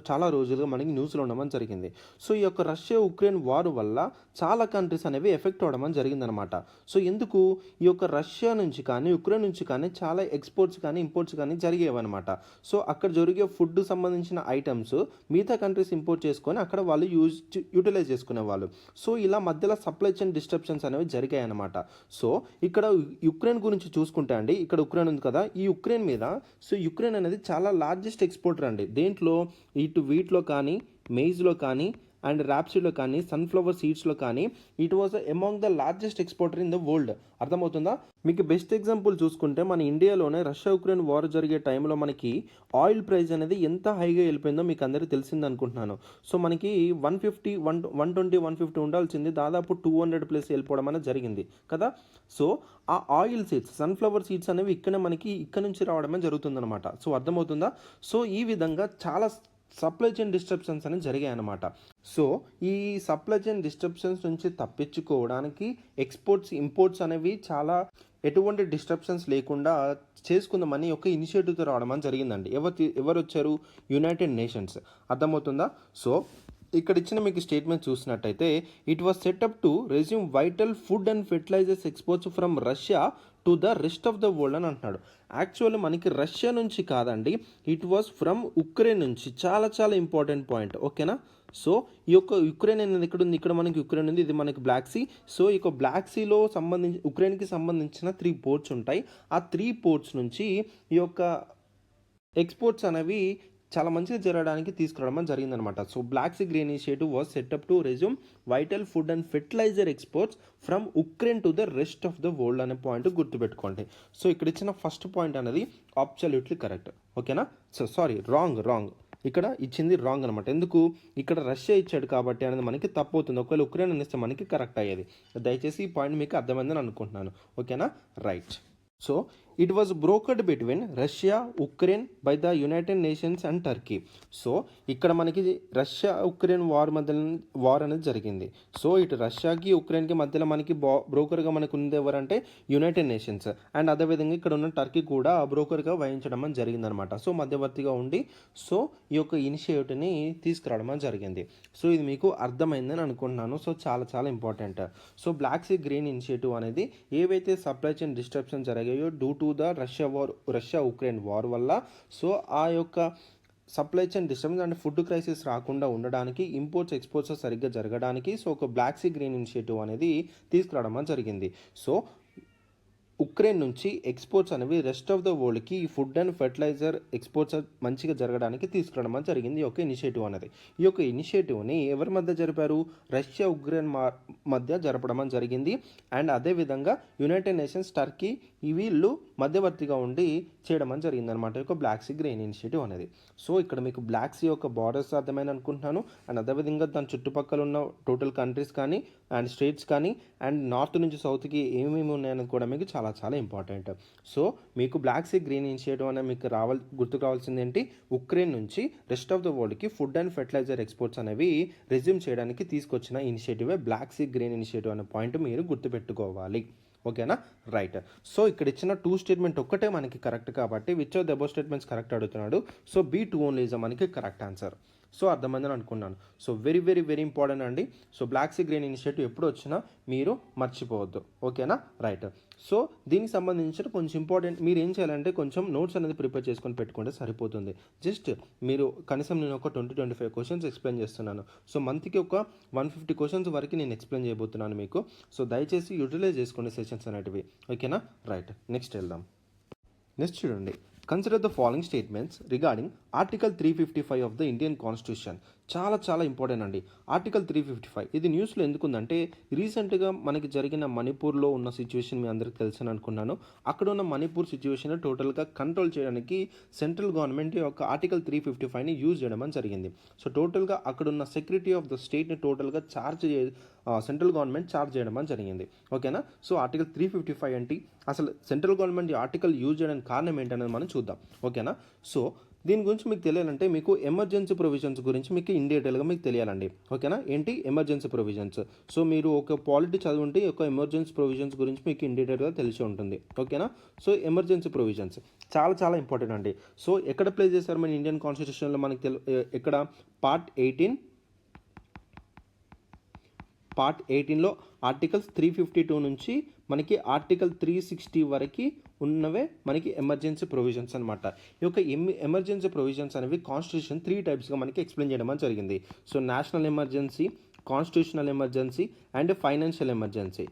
చాలా రోజులుగా మనకి న్యూస్లో ఉండడం జరిగింది. సో ఈ యొక్క రష్యా ఉక్రెయిన్ వార్ వల్ల చాలా కంట్రీస్ అనేవి ఎఫెక్ట్ అవ్వడం జరిగిందనమాట. సో ఎందుకు? ఈ యొక్క రష్యా నుంచి కానీ ఉక్రెయిన్ నుంచి కానీ చాలా ఎక్స్పోర్ట్స్ కానీ ఇంపోర్ట్స్ కానీ జరిగేవన్నమాట. సో అక్కడ జరిగే ఫుడ్ సంబంధించిన ఐటమ్స్ మిగతా కంట్రీస్ ఇంపోర్ట్ చేసుకొని అక్కడ వాళ్ళు యూటిలైజ్ చేసుకునేవాళ్ళు. సో ఇలా మధ్యలో సప్లై చైన్ డిస్టర్బెన్స్ అనేవి జరిగాయి అన్నమాట. సో ఇక్కడ యుక్రెయిన్ గురించి చూసుకుంటే అండి, ఇక్కడ ఉక్రెయిన్ ఉంది కదా, ఈ యుక్రెయిన్ మీద, సో యుక్రెయిన్ అనేది చాలా లార్జెస్ట్ ఎక్స్పోర్టర్ అండి. దేంట్లో? వీటిలో కానీ, మెయిజ్లో కానీ, అండ్ ర్యాప్సీడ్లో కానీ, సన్ఫ్లవర్ సీడ్స్లో కానీ it was among the largest exporter in the world. అర్థమవుతుందా? మీకు బెస్ట్ ఎగ్జాంపుల్ చూసుకుంటే మన ఇండియాలోనే రష్యా ఉక్రెయిన్ వార్ జరిగే టైంలో మనకి ఆయిల్ ప్రైస్ అనేది ఎంత హైగా వెళ్ళిపోయిందో మీకు అందరికీ తెలిసింది అనుకుంటున్నాను. సో మనకి 150, 120, 150 ఉండాల్సింది దాదాపు 200 ప్లస్ వెళ్ళిపోవడం అనేది జరిగింది కదా. సో ఆ ఆయిల్ సీడ్స్, సన్ఫ్లవర్ సీడ్స్ అనేవి ఇక్కడ నుంచి రావడమే జరుగుతుందన్నమాట. సో అర్థమవుతుందా? సో ఈ విధంగా చాలా సప్లై చైన్ డిస్టర్బెన్స్ అనేవి జరిగాయి అన్నమాట. సో ఈ సప్లై చైన్ డిస్టర్బెన్స్ నుంచి తప్పించుకోవడానికి ఎక్స్పోర్ట్స్ ఇంపోర్ట్స్ అనేవి చాలా ఎటువంటి డిస్టర్బెన్స్ లేకుండా చేసుకుందామని ఒక ఇనిషియేటివ్తో రావడం అని జరిగిందండి. ఎవరు వచ్చారు? United nations. అర్థమవుతుందా? సో ఇక్కడ ఇచ్చిన మీకు స్టేట్మెంట్ చూసినట్టయితే, it was set up to resume vital food and fertilisers exports from Russia to the rest of the world అని అంటున్నాడు. యాక్చువల్లీ మనకి రష్యా నుంచి కాదండి, ఇట్ వాస్ ఫ్రమ్ ఉక్రెయిన్ నుంచి. చాలా చాలా ఇంపార్టెంట్ పాయింట్, ఓకేనా? సో ఈ యొక్క యుక్రెయిన్ అనేది ఇక్కడ ఉంది, ఇక్కడ మనకి యుక్రెయిన్ ఉంది, ఇది మనకి బ్లాక్ సీ. సో ఈ యొక్క బ్లాక్ సీలో ఉక్రెయిన్కి సంబంధించిన 3 పోర్ట్స్ ఉంటాయి. ఆ 3 పోర్ట్స్ నుంచి ఈ యొక్క ఎక్స్పోర్ట్స్ అనేవి చాలా మంచిగా జరగడానికి తీసుకురావడం జరిగిందనమాట. So Black Sea green initiative was set up to resume vital food and fertiliser exports from Ukraine to the rest of the world అనే పాయింట్ గుర్తుపెట్టుకోండి. సో ఇక్కడ ఇచ్చిన ఫస్ట్ పాయింట్ అనేది అబ్సల్యూట్లీ కరెక్ట్, ఓకేనా? So sorry, wrong. ఇక్కడ ఇచ్చింది రాంగ్ అనమాట. ఎందుకు? ఇక్కడ రష్యా ఇచ్చాడు కాబట్టి అనేది మనకి తప్పు అవుతుంది. ఒకవేళ ఉక్రెయిన్ అనేస్తే మనకి కరెక్ట్ అయ్యేది. దయచేసి ఈ పాయింట్ మీకు అర్థమైందని అనుకుంటున్నాను, ఓకేనా? Right. So it was brokered between Russia, Ukraine by the United Nations and Turkey. So ఇక్కడ మనకి రష్యా ఉక్రెయిన్ వార్ అనేది జరిగింది. సో ఇటు రష్యాకి ఉక్రెయిన్కి మధ్యలో మనకి బ్రోకర్గా మనకు ఉంది ఎవరంటే యునైటెడ్ నేషన్స్. అండ్ అదేవిధంగా ఇక్కడ ఉన్న టర్కీ కూడా బ్రోకర్గా వహించడం అని జరిగిందనమాట. సో మధ్యవర్తిగా ఉండి సో ఈ యొక్క ఇనిషియేటివ్ని తీసుకురావడం అని జరిగింది. సో ఇది మీకు అర్థమైందని అనుకుంటున్నాను. సో చాలా చాలా important. So Black Sea green initiative అనేది ఏవైతే సప్లై చైన్ డిస్టర్బెన్స్ జరిగాయో due to the Russia Ukraine war వల్ల, సో ఆ యొక్క supply chain disturbance and food crisis రాకుండా ఉండడానికి, ఇంపోర్ట్స్ ఎక్స్పోర్ట్స్ సరిగ్గా జరగడానికి సో ఒక బ్లాక్ సీ గ్రీన్ ఇనిషియేటివ్ అనేది తీసుకురావడం జరిగింది. సో ఉక్రెయిన్ నుంచి ఎక్స్పోర్ట్స్ అనేవి రెస్ట్ ఆఫ్ ద వరల్డ్కి ఈ ఫుడ్ అండ్ ఫెర్టిలైజర్ ఎక్స్పోర్ట్స్ మంచిగా జరగడానికి తీసుకురావడం జరిగింది ఈ యొక్క ఇనిషియేటివ్ అనేది. ఈ యొక్క ఇనిషియేటివ్ని ఎవరి మధ్య జరిపారు? రష్యా ఉక్రెయిన్ మధ్య జరపడం జరిగింది. అండ్ అదేవిధంగా యునైటెడ్ నేషన్స్, టర్కీ వీళ్ళు మధ్యవర్తిగా ఉండి చేయడం జరిగిందనమాట ఈ యొక్క బ్లాక్ సీ గ్రీన్ ఇనిషియేటివ్ అనేది. సో ఇక్కడ మీకు బ్లాక్ సీ యొక్క బార్డర్స్ అర్థమైంది అనుకుంటున్నాను. అండ్ అదేవిధంగా దాని చుట్టుపక్కల ఉన్న టోటల్ కంట్రీస్ కానీ అండ్ స్టేట్స్ కానీ అండ్ నార్త్ నుంచి సౌత్కి ఏమేమి ఉన్నాయని కూడా మీకు చాలా చాలా ఇంపార్టెంట్. సో మీకు బ్లాక్ సీ గ్రీన్ ఇనిషియేటివ్ అనేది మీకు గుర్తుకు రావాల్సింది ఏంటి, ఉక్రెయిన్ నుంచి రెస్ట్ ఆఫ్ ద వరల్డ్కి ఫుడ్ అండ్ ఫెర్టిలైజర్ ఎక్స్పోర్ట్స్ అనేవి రెజ్యూమ్ చేయడానికి తీసుకొచ్చిన ఇనిషియేటివే బ్లాక్ సీ గ్రీన్ ఇనిషియేటివ్ అనే పాయింట్ మీరు గుర్తుపెట్టుకోవాలి. ఓకేనా, రైట్. సో ఇక్కడ ఇచ్చిన 2 స్టేట్మెంట్ ఒక్కటే మనకి కరెక్ట్ కాబట్టి which of the above statements correct అడుగుతున్నాడు. సో B2 ఓన్లీ ఇస్ మనకి కరెక్ట్ ఆన్సర్. సో అర్థమైందని అనుకున్నాను. So very very very important అండి. So Black Sea green initiative ఎప్పుడు వచ్చినా మీరు మర్చిపోవద్దు. ఓకేనా, రైట్. సో దీనికి సంబంధించిన కొంచెం ఇంపార్టెంట్ మీరు ఏం చేయాలంటే కొంచెం నోట్స్ అనేది ప్రిపేర్ చేసుకొని పెట్టుకుంటే సరిపోతుంది. జస్ట్ మీరు కనీసం నేను ఒక 20-25 క్వశ్చన్స్ ఎక్స్ప్లెయిన్ చేస్తున్నాను. సో మంత్కి ఒక 150 క్వశ్చన్స్ వరకు నేను ఎక్స్ప్లెయిన్ చేయబోతున్నాను మీకు. సో దయచేసి యూటిలైజ్ చేసుకోండి సెషన్స్ అనేటివి. ఓకేనా, రైట్. నెక్స్ట్ వెళ్దాం. నెక్స్ట్ చూడండి, consider the following statements regarding article 355 of the Indian constitution. చాలా చాలా ఇంపార్టెంట్ అండి. ఆర్టికల్ 355 ఇది న్యూస్లో ఎందుకుందంటే రీసెంట్గా మనకి జరిగిన మణిపూర్లో ఉన్న సిచ్యువేషన్ మీ అందరికీ తెలుసని అనుకున్నాను. అక్కడ ఉన్న మణిపూర్ సిచ్యువేషన్ టోటల్గా కంట్రోల్ చేయడానికి సెంట్రల్ గవర్నమెంట్ యొక్క ఆర్టికల్ 355ని యూజ్ చేయడం అని జరిగింది. సో టోటల్గా అక్కడ ఉన్న సెక్యూరిటీ ఆఫ్ ద స్టేట్ని టోటల్గా సెంట్రల్ గవర్నమెంట్ ఛార్జ్ చేయడం అని జరిగింది. ఓకేనా, సో ఆర్టికల్ 355 ఏంటి, అసలు సెంట్రల్ గవర్నమెంట్ ఈ ఆర్టికల్ యూజ్ చేయడానికి కారణం ఏంటనేది మనం చూద్దాం. ఓకేనా, సో దీని గురించి మీకు తెలియాలంటే మీకు ఎమర్జెన్సీ ప్రొవిజన్స్ గురించి మీకు ఇన్ డీటెయిల్గా మీకు తెలియాలండి. ఓకేనా, ఏంటి ఎమర్జెన్సీ ప్రొవిజన్స్. సో మీరు ఒక పాలిటీ చదువుంటే ఒక ఎమర్జెన్సీ ప్రొవిజన్స్ గురించి మీకు ఇన్ డీటెయిల్గా తెలిసి ఉంటుంది. ఓకేనా, సో ఎమర్జెన్సీ ప్రొవిజన్స్ చాలా చాలా ఇంపార్టెంట్ అండి. సో ఎక్కడ ప్లేస్ చేశారు మన ఇండియన్ కాన్స్టిట్యూషన్లో మనకి ఎక్కడ Part 18లో ఆర్టికల్స్ 352 నుంచి మనకి ఆర్టికల్ 360 వరకు ఉన్నవే మనకి ఎమర్జెన్సీ ప్రొవిజన్స్ అనమాట. ఈ యొక్క ఎమర్జెన్సీ ప్రొవిజన్స్ అనేవి కాన్స్టిట్యూషన్ 3 టైప్స్గా మనకి ఎక్స్ప్లెయిన్ చేయడం జరిగింది. So national emergency, constitutional emergency and financial emergency.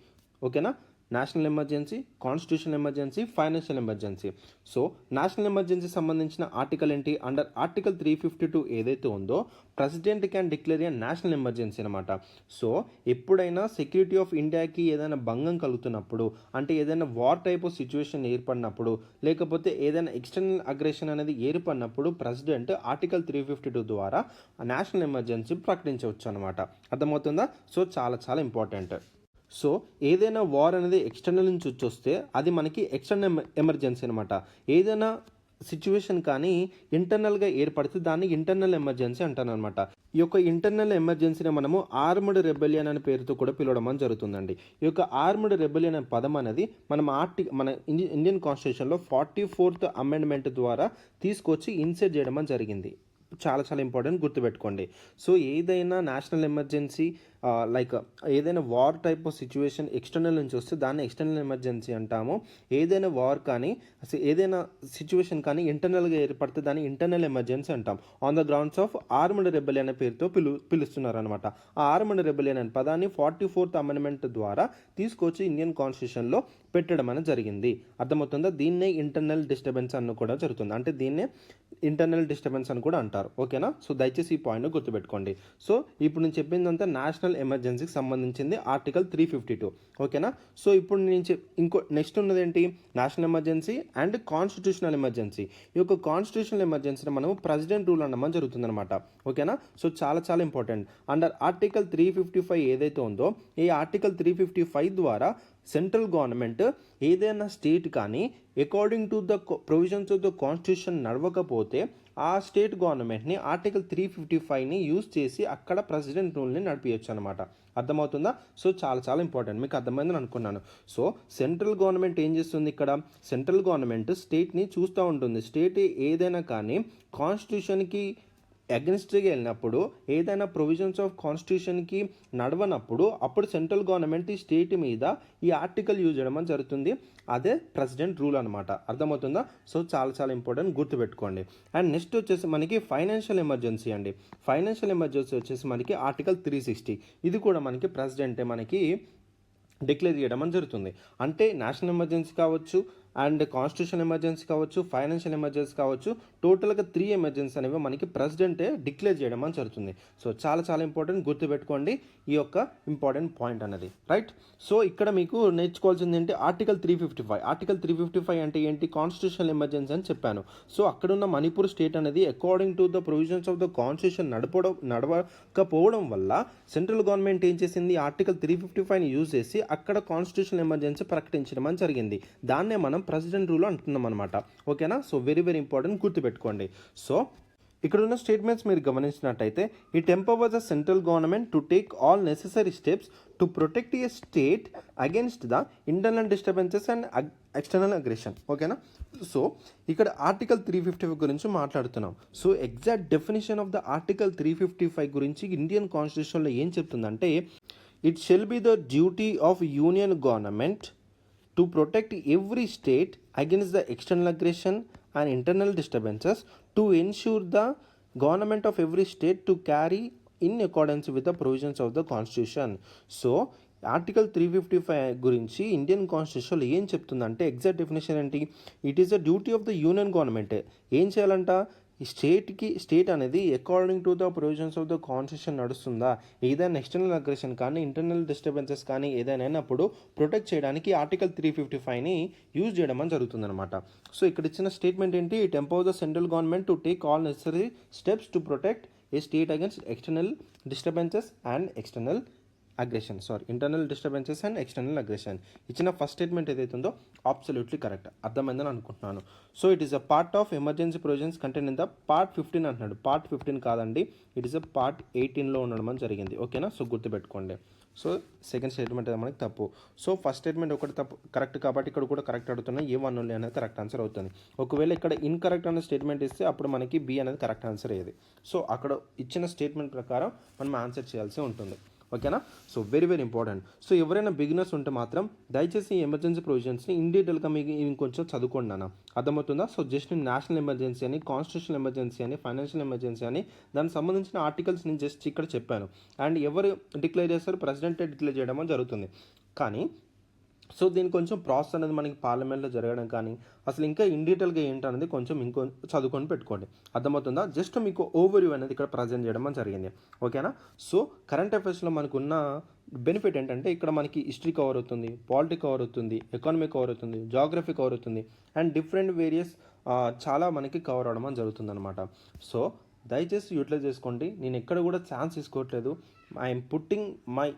ఓకేనా, national emergency, constitutional emergency, financial emergency. So national emergency సంబంధించిన ఆర్టికల్ ఏంటి, అండర్ ఆర్టికల్ 352 ఏదైతే ఉందో president can declare a national emergency అనమాట. సో ఎప్పుడైనా సెక్యూరిటీ ఆఫ్ ఇండియాకి ఏదైనా భంగం కలుగుతున్నప్పుడు, అంటే ఏదైనా వార్ టైప్ ఆఫ్ సిచ్యువేషన్ ఏర్పడినప్పుడు, లేకపోతే ఏదైనా ఎక్స్టర్నల్ అగ్రెషన్ అనేది ఏర్పడినప్పుడు ప్రెసిడెంట్ ఆర్టికల్ 352 ద్వారా నేషనల్ ఎమర్జెన్సీ ప్రకటించవచ్చు అనమాట. అర్థమవుతుందా? సో చాలా చాలా ఇంపార్టెంట్. సో ఏదైనా వార్ అనేది ఎక్స్టర్నల్ నుంచి వచ్చొస్తే అది మనకి ఎక్స్టర్నల్ ఎమర్జెన్సీ అనమాట. ఏదైనా సిచ్యువేషన్ కానీ ఇంటర్నల్గా ఏర్పడితే దాన్ని ఇంటర్నల్ ఎమర్జెన్సీ అంటాను అనమాట. ఈ యొక్క ఇంటర్నల్ ఎమర్జెన్సీని మనము ఆర్మ్డ్ రెబెలియన్ అనే పేరుతో కూడా పిలవడం జరుగుతుందండి. ఈ యొక్క ఆర్మ్డ్ రెబెలియన్ అనే పదం అనేది మన ఇండియన్ కాన్స్టిట్యూషన్లో 44th అమెండ్మెంట్ ద్వారా తీసుకొచ్చి ఇన్సెట్ చేయడం జరిగింది. చాలా చాలా ఇంపార్టెంట్, గుర్తుపెట్టుకోండి. సో ఏదైనా నేషనల్ ఎమర్జెన్సీ లైక్ ఏదైనా war type of situation external నుంచి వస్తే దాన్ని ఎక్స్టర్నల్ ఎమర్జెన్సీ అంటాము. ఏదైనా వార్ కానీ ఏదైనా సిచ్యువేషన్ కానీ ఇంటర్నల్గా ఏర్పడితే దాన్ని ఇంటర్నల్ ఎమర్జెన్సీ అంటాం. On the grounds of armed rebellion అనే పేరుతో పిలుస్తున్నారు అనమాట. ఆ ఆర్మ్డ్ రెబెలియన్ అనే పదాన్ని 44th అమెండ్మెంట్ ద్వారా తీసుకొచ్చి ఇండియన్ కాన్స్టిట్యూషన్లో పెట్టడం అనేది జరిగింది. అర్థమవుతుందా? దీన్నే ఇంటర్నల్ డిస్టర్బెన్స్ అని కూడా జరుగుతుంది, అంటే దీన్నే ఇంటర్నల్ డిస్టర్బెన్స్ అని కూడా అంటారు. ఓకేనా, సో దయచేసి ఈ పాయింట్ గుర్తుపెట్టుకోండి. సో ఇప్పుడు నేను చెప్పిందంతా నేషనల్ ఎమర్జెన్సీకి సంబంధించింది ఆర్టికల్ 352. ఓకేనా, సో ఇప్పుడు నేను నెక్స్ట్ ఉన్నది ఏంటి, national emergency and constitutional emergency. ఈ యొక్క కాన్స్టిట్యూషనల్ ఎమర్జెన్సీని మనం ప్రెసిడెంట్ రూల్ అనడం జరుగుతుంది అనమాట. ఓకేనా, సో చాలా చాలా ఇంపార్టెంట్. అండర్ ఆర్టికల్ 355 ఏదైతే ఉందో ఈ ఆర్టికల్ 355 ద్వారా సెంట్రల్ గవర్నమెంట్ ఏదైనా స్టేట్ కానీ according to the provisions of the constitution నడవకపోతే ఆ స్టేట్ గవర్నమెంట్ని ఆర్టికల్ 355ని యూజ్ చేసి అక్కడ ప్రెసిడెంట్ రూల్ని నడిపించచ్చు అనమాట. అర్థమవుతుందా? సో చాలా చాలా ఇంపార్టెంట్, మీకు అర్థమైందని అనుకున్నాను. సో సెంట్రల్ గవర్నమెంట్ ఏం చేస్తుంది, ఇక్కడ సెంట్రల్ గవర్నమెంట్ స్టేట్ని చూస్తూ ఉంటుంది. స్టేట్ ఏదైనా కానీ కాన్స్టిట్యూషన్కి అగెన్స్ట్గా వెళ్ళినప్పుడు, ఏదైనా ప్రొవిజన్స్ ఆఫ్ కాన్స్టిట్యూషన్కి నడవనప్పుడు అప్పుడు సెంట్రల్ గవర్నమెంట్ ఈ స్టేట్ మీద ఈ ఆర్టికల్ యూజ్ చేయడం జరుగుతుంది. అదే ప్రెసిడెంట్ రూల్ అనమాట. అర్థమవుతుందా? సో చాలా చాలా ఇంపార్టెంట్, గుర్తుపెట్టుకోండి. అండ్ నెక్స్ట్ వచ్చేసి మనకి ఫైనాన్షియల్ ఎమర్జెన్సీ అండి. ఫైనాన్షియల్ ఎమర్జెన్సీ వచ్చేసి మనకి ఆర్టికల్ 360. ఇది కూడా మనకి ప్రెసిడెంటే మనకి డిక్లేర్ చేయడం జరుగుతుంది. అంటే నేషనల్ ఎమర్జెన్సీ కావచ్చు, అండ్ కాన్స్టిట్యూషన్ ఎమర్జెన్సీ కావచ్చు, ఫైనాన్షియల్ ఎమర్జెన్సీ కావచ్చు, టోటల్గా 3 ఎమర్జెన్సీ అనేవి మనకి ప్రెసిడెంటే డిక్లేర్ చేయడం అని జరుగుతుంది. సో చాలా చాలా ఇంపార్టెంట్, గుర్తుపెట్టుకోండి ఈ యొక్క ఇంపార్టెంట్ పాయింట్ అనేది, రైట్. సో ఇక్కడ మీకు నేర్చుకోవాల్సింది ఏంటి, ఆర్టికల్ 355. ఆర్టికల్ 355 అంటే ఏంటి, కాన్స్టిట్యూషనల్ ఎమర్జెన్సీ అని చెప్పాను. సో అక్కడున్న మణిపూర్ స్టేట్ అనేది according to the provisions of the constitution నడవకపోవడం వల్ల సెంట్రల్ గవర్నమెంట్ ఏం చేసింది, ఆర్టికల్ 355ని యూజ్ చేసి అక్కడ కాన్స్టిట్యూషనల్ ఎమర్జెన్సీ ప్రకటించడం అని జరిగింది. దాన్నే మనం ప్రెసిడెంట్ రూల్ అంటున్నాం అనమాట. ఓకేనా. సో వెరీ వెరీ ఇంపార్టెంట్, గుర్తుపెట్టుకోండి. సో ఇక్కడ ఉన్న స్టేట్మెంట్స్ మీరు గమనించినట్టయితే, it empowers the central government to take all necessary steps to protect A state against the internal disturbances and external aggression. ఓకేనా. సో ఇక్కడ ఆర్టికల్ 355 గురించి మాట్లాడుతున్నాం. So exact definition of the article 355 గురించి ఇండియన్ కాన్స్టిట్యూషన్లో ఏం చెప్తుందంటే, it shall be the duty of union government to protect every state against the external aggression and internal disturbances, to ensure the government of every state to carry in accordance with the provisions of the constitution. So article 355 గురించి ఇండియన్ కాన్స్టిట్యూషన్లో ఏం చెప్తుందంటే, ఎగ్జాక్ట్ డెఫినేషన్ ఏంటి, it is the duty of the union government. ఏం చేయాలంట, ఈ స్టేట్ అనేది according to the provisions of the constitution నడుస్తుందా, ఏదైనా ఎక్స్టర్నల్ అగ్రెషన్ కానీ ఇంటర్నల్ డిస్టర్బెన్సెస్ కానీ ఏదైనా అయినప్పుడు ప్రొటెక్ట్ చేయడానికి ఆర్టికల్ 355ని యూజ్ చేయడం అని జరుగుతుందన్నమాట. సో ఇక్కడ ఇచ్చిన స్టేట్మెంట్ ఏంటి, it empower the central government to take all necessary steps to protect A state against external disturbances and internal disturbances and external aggression. ఇచ్చిన ఫస్ట్ స్టేట్మెంట్ ఏదైతే ఉందో అబ్సల్యూట్లీ కరెక్ట్, అర్థమైందని అనుకుంటున్నాను. So it is a part of emergency provisions content in the part 15 అంటున్నాడు. పార్ట్ 15 కాదండి, ఇట్ ఈస్ అ పార్ట్ 18లో ఉండడం అని జరిగింది. ఓకేనా. సో గుర్తుపెట్టుకోండి. సో సెకండ్ స్టేట్మెంట్ మనకి తప్పు. సో ఫస్ట్ స్టేట్మెంట్ ఒకటి తప్పు కరెక్ట్ కాబట్టి ఇక్కడ కూడా కరెక్ట్ అడుగుతున్నా, ఏ 1 ఓన్లీ అనేది కరెక్ట్ ఆన్సర్ అవుతుంది. ఒకవేళ ఇక్కడ ఇన్కరెక్ట్ అనే స్టేట్మెంట్ ఇస్తే అప్పుడు మనకి బి అనేది కరెక్ట్ ఆన్సర్ అయ్యేది. సో అక్కడ ఇచ్చిన స్టేట్మెంట్ ప్రకారం మనం ఆన్సర్ చేయాల్సి ఉంటుంది. ఓకేనా. So very very important. So ఎవరైనా బిగినర్స్ ఉంటే మాత్రం దయచేసి ఈ ఎమర్జెన్సీ ప్రొవిజన్స్ని ఇన్ డీటెయిల్గా మీకు ఇంకొంచెం చదువుకోండి అన్న, అర్థమవుతుందా. సో జస్ట్ నేషనల్ ఎమర్జెన్సీ అని, కాన్స్టిట్యూషనల్ ఎమర్జెన్సీ అని, ఫైనాన్షియల్ ఎమర్జెన్సీ అని, దానికి సంబంధించిన ఆర్టికల్స్ నేను జస్ట్ ఇక్కడ చెప్పాను. అండ్ ఎవరు డిక్లేర్ చేస్తారు, ప్రెసిడెంటే డిక్లేర్ చేయడం జరుగుతుంది. కానీ సో దీని కొంచెం ప్రాసెస్ అనేది మనకి పార్లమెంట్లో జరగడం కానీ అసలు ఇంకా ఇన్ డీటెయిల్గా ఏంటనేది కొంచెం ఇంకో చదువుకొని పెట్టుకోండి, అర్థమవుతుందా. జస్ట్ మీకు ఓవర్వ్యూ అనేది ఇక్కడ ప్రజెంట్ చేయడం జరిగింది. ఓకేనా. సో కరెంట్ అఫైర్స్లో మనకున్న బెనిఫిట్ ఏంటంటే, ఇక్కడ మనకి హిస్టరీ కవర్ అవుతుంది, పాలిటీ కవర్ అవుతుంది, ఎకానమీ కవర్ అవుతుంది, జాగ్రఫీ కవర్ అవుతుంది, అండ్ డిఫరెంట్ వేరియస్ చాలా మనకి కవర్ అవడం జరుగుతుంది అనమాట. సో దయచేసి యూటిలైజ్ చేసుకోండి. నేను ఎక్కడ కూడా ఛాన్స్ తీసుకోవట్లేదు, ఐఎమ్ పుట్టింగ్ మై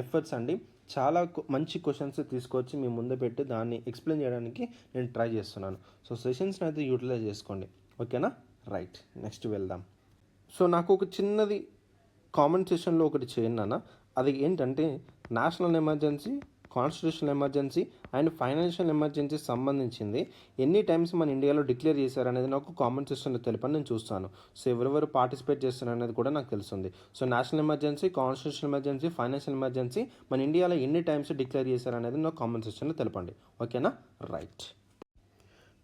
ఎఫర్ట్స్ అండి. చాలా మంచి క్వశ్చన్స్ తీసుకొచ్చి మీ ముందు పెట్టి దాన్ని ఎక్స్ప్లెయిన్ చేయడానికి నేను ట్రై చేస్తున్నాను. సో సెషన్స్ని అయితే యూటిలైజ్ చేసుకోండి. ఓకేనా. రైట్, నెక్స్ట్ వెళ్దాం. సో నాకు ఒక చిన్నది కామెంట్ సెషన్లో ఒకటి చేయండి అన్న. అది ఏంటంటే, national emergency, constitutional emergency and financial emergency సంబంధించింది ఎన్ని టైమ్స్ మన ఇండియాలో డిక్లేర్ చేశారనేది నాకు కామెంట్ సెక్షన్లో తెలిపని నేను చూస్తాను. సో ఎవరెవరు పార్టిసిపేట్ చేస్తున్నారు అనేది కూడా నాకు తెలుస్తుంది. So national emergency, constitutional emergency, financial emergency మన ఇండియాలో ఎన్ని టైమ్స్ డిక్లేర్ చేశారనేది నాకు కామెంట్ సెక్షన్లో తెలపండి. ఓకేనా. Right.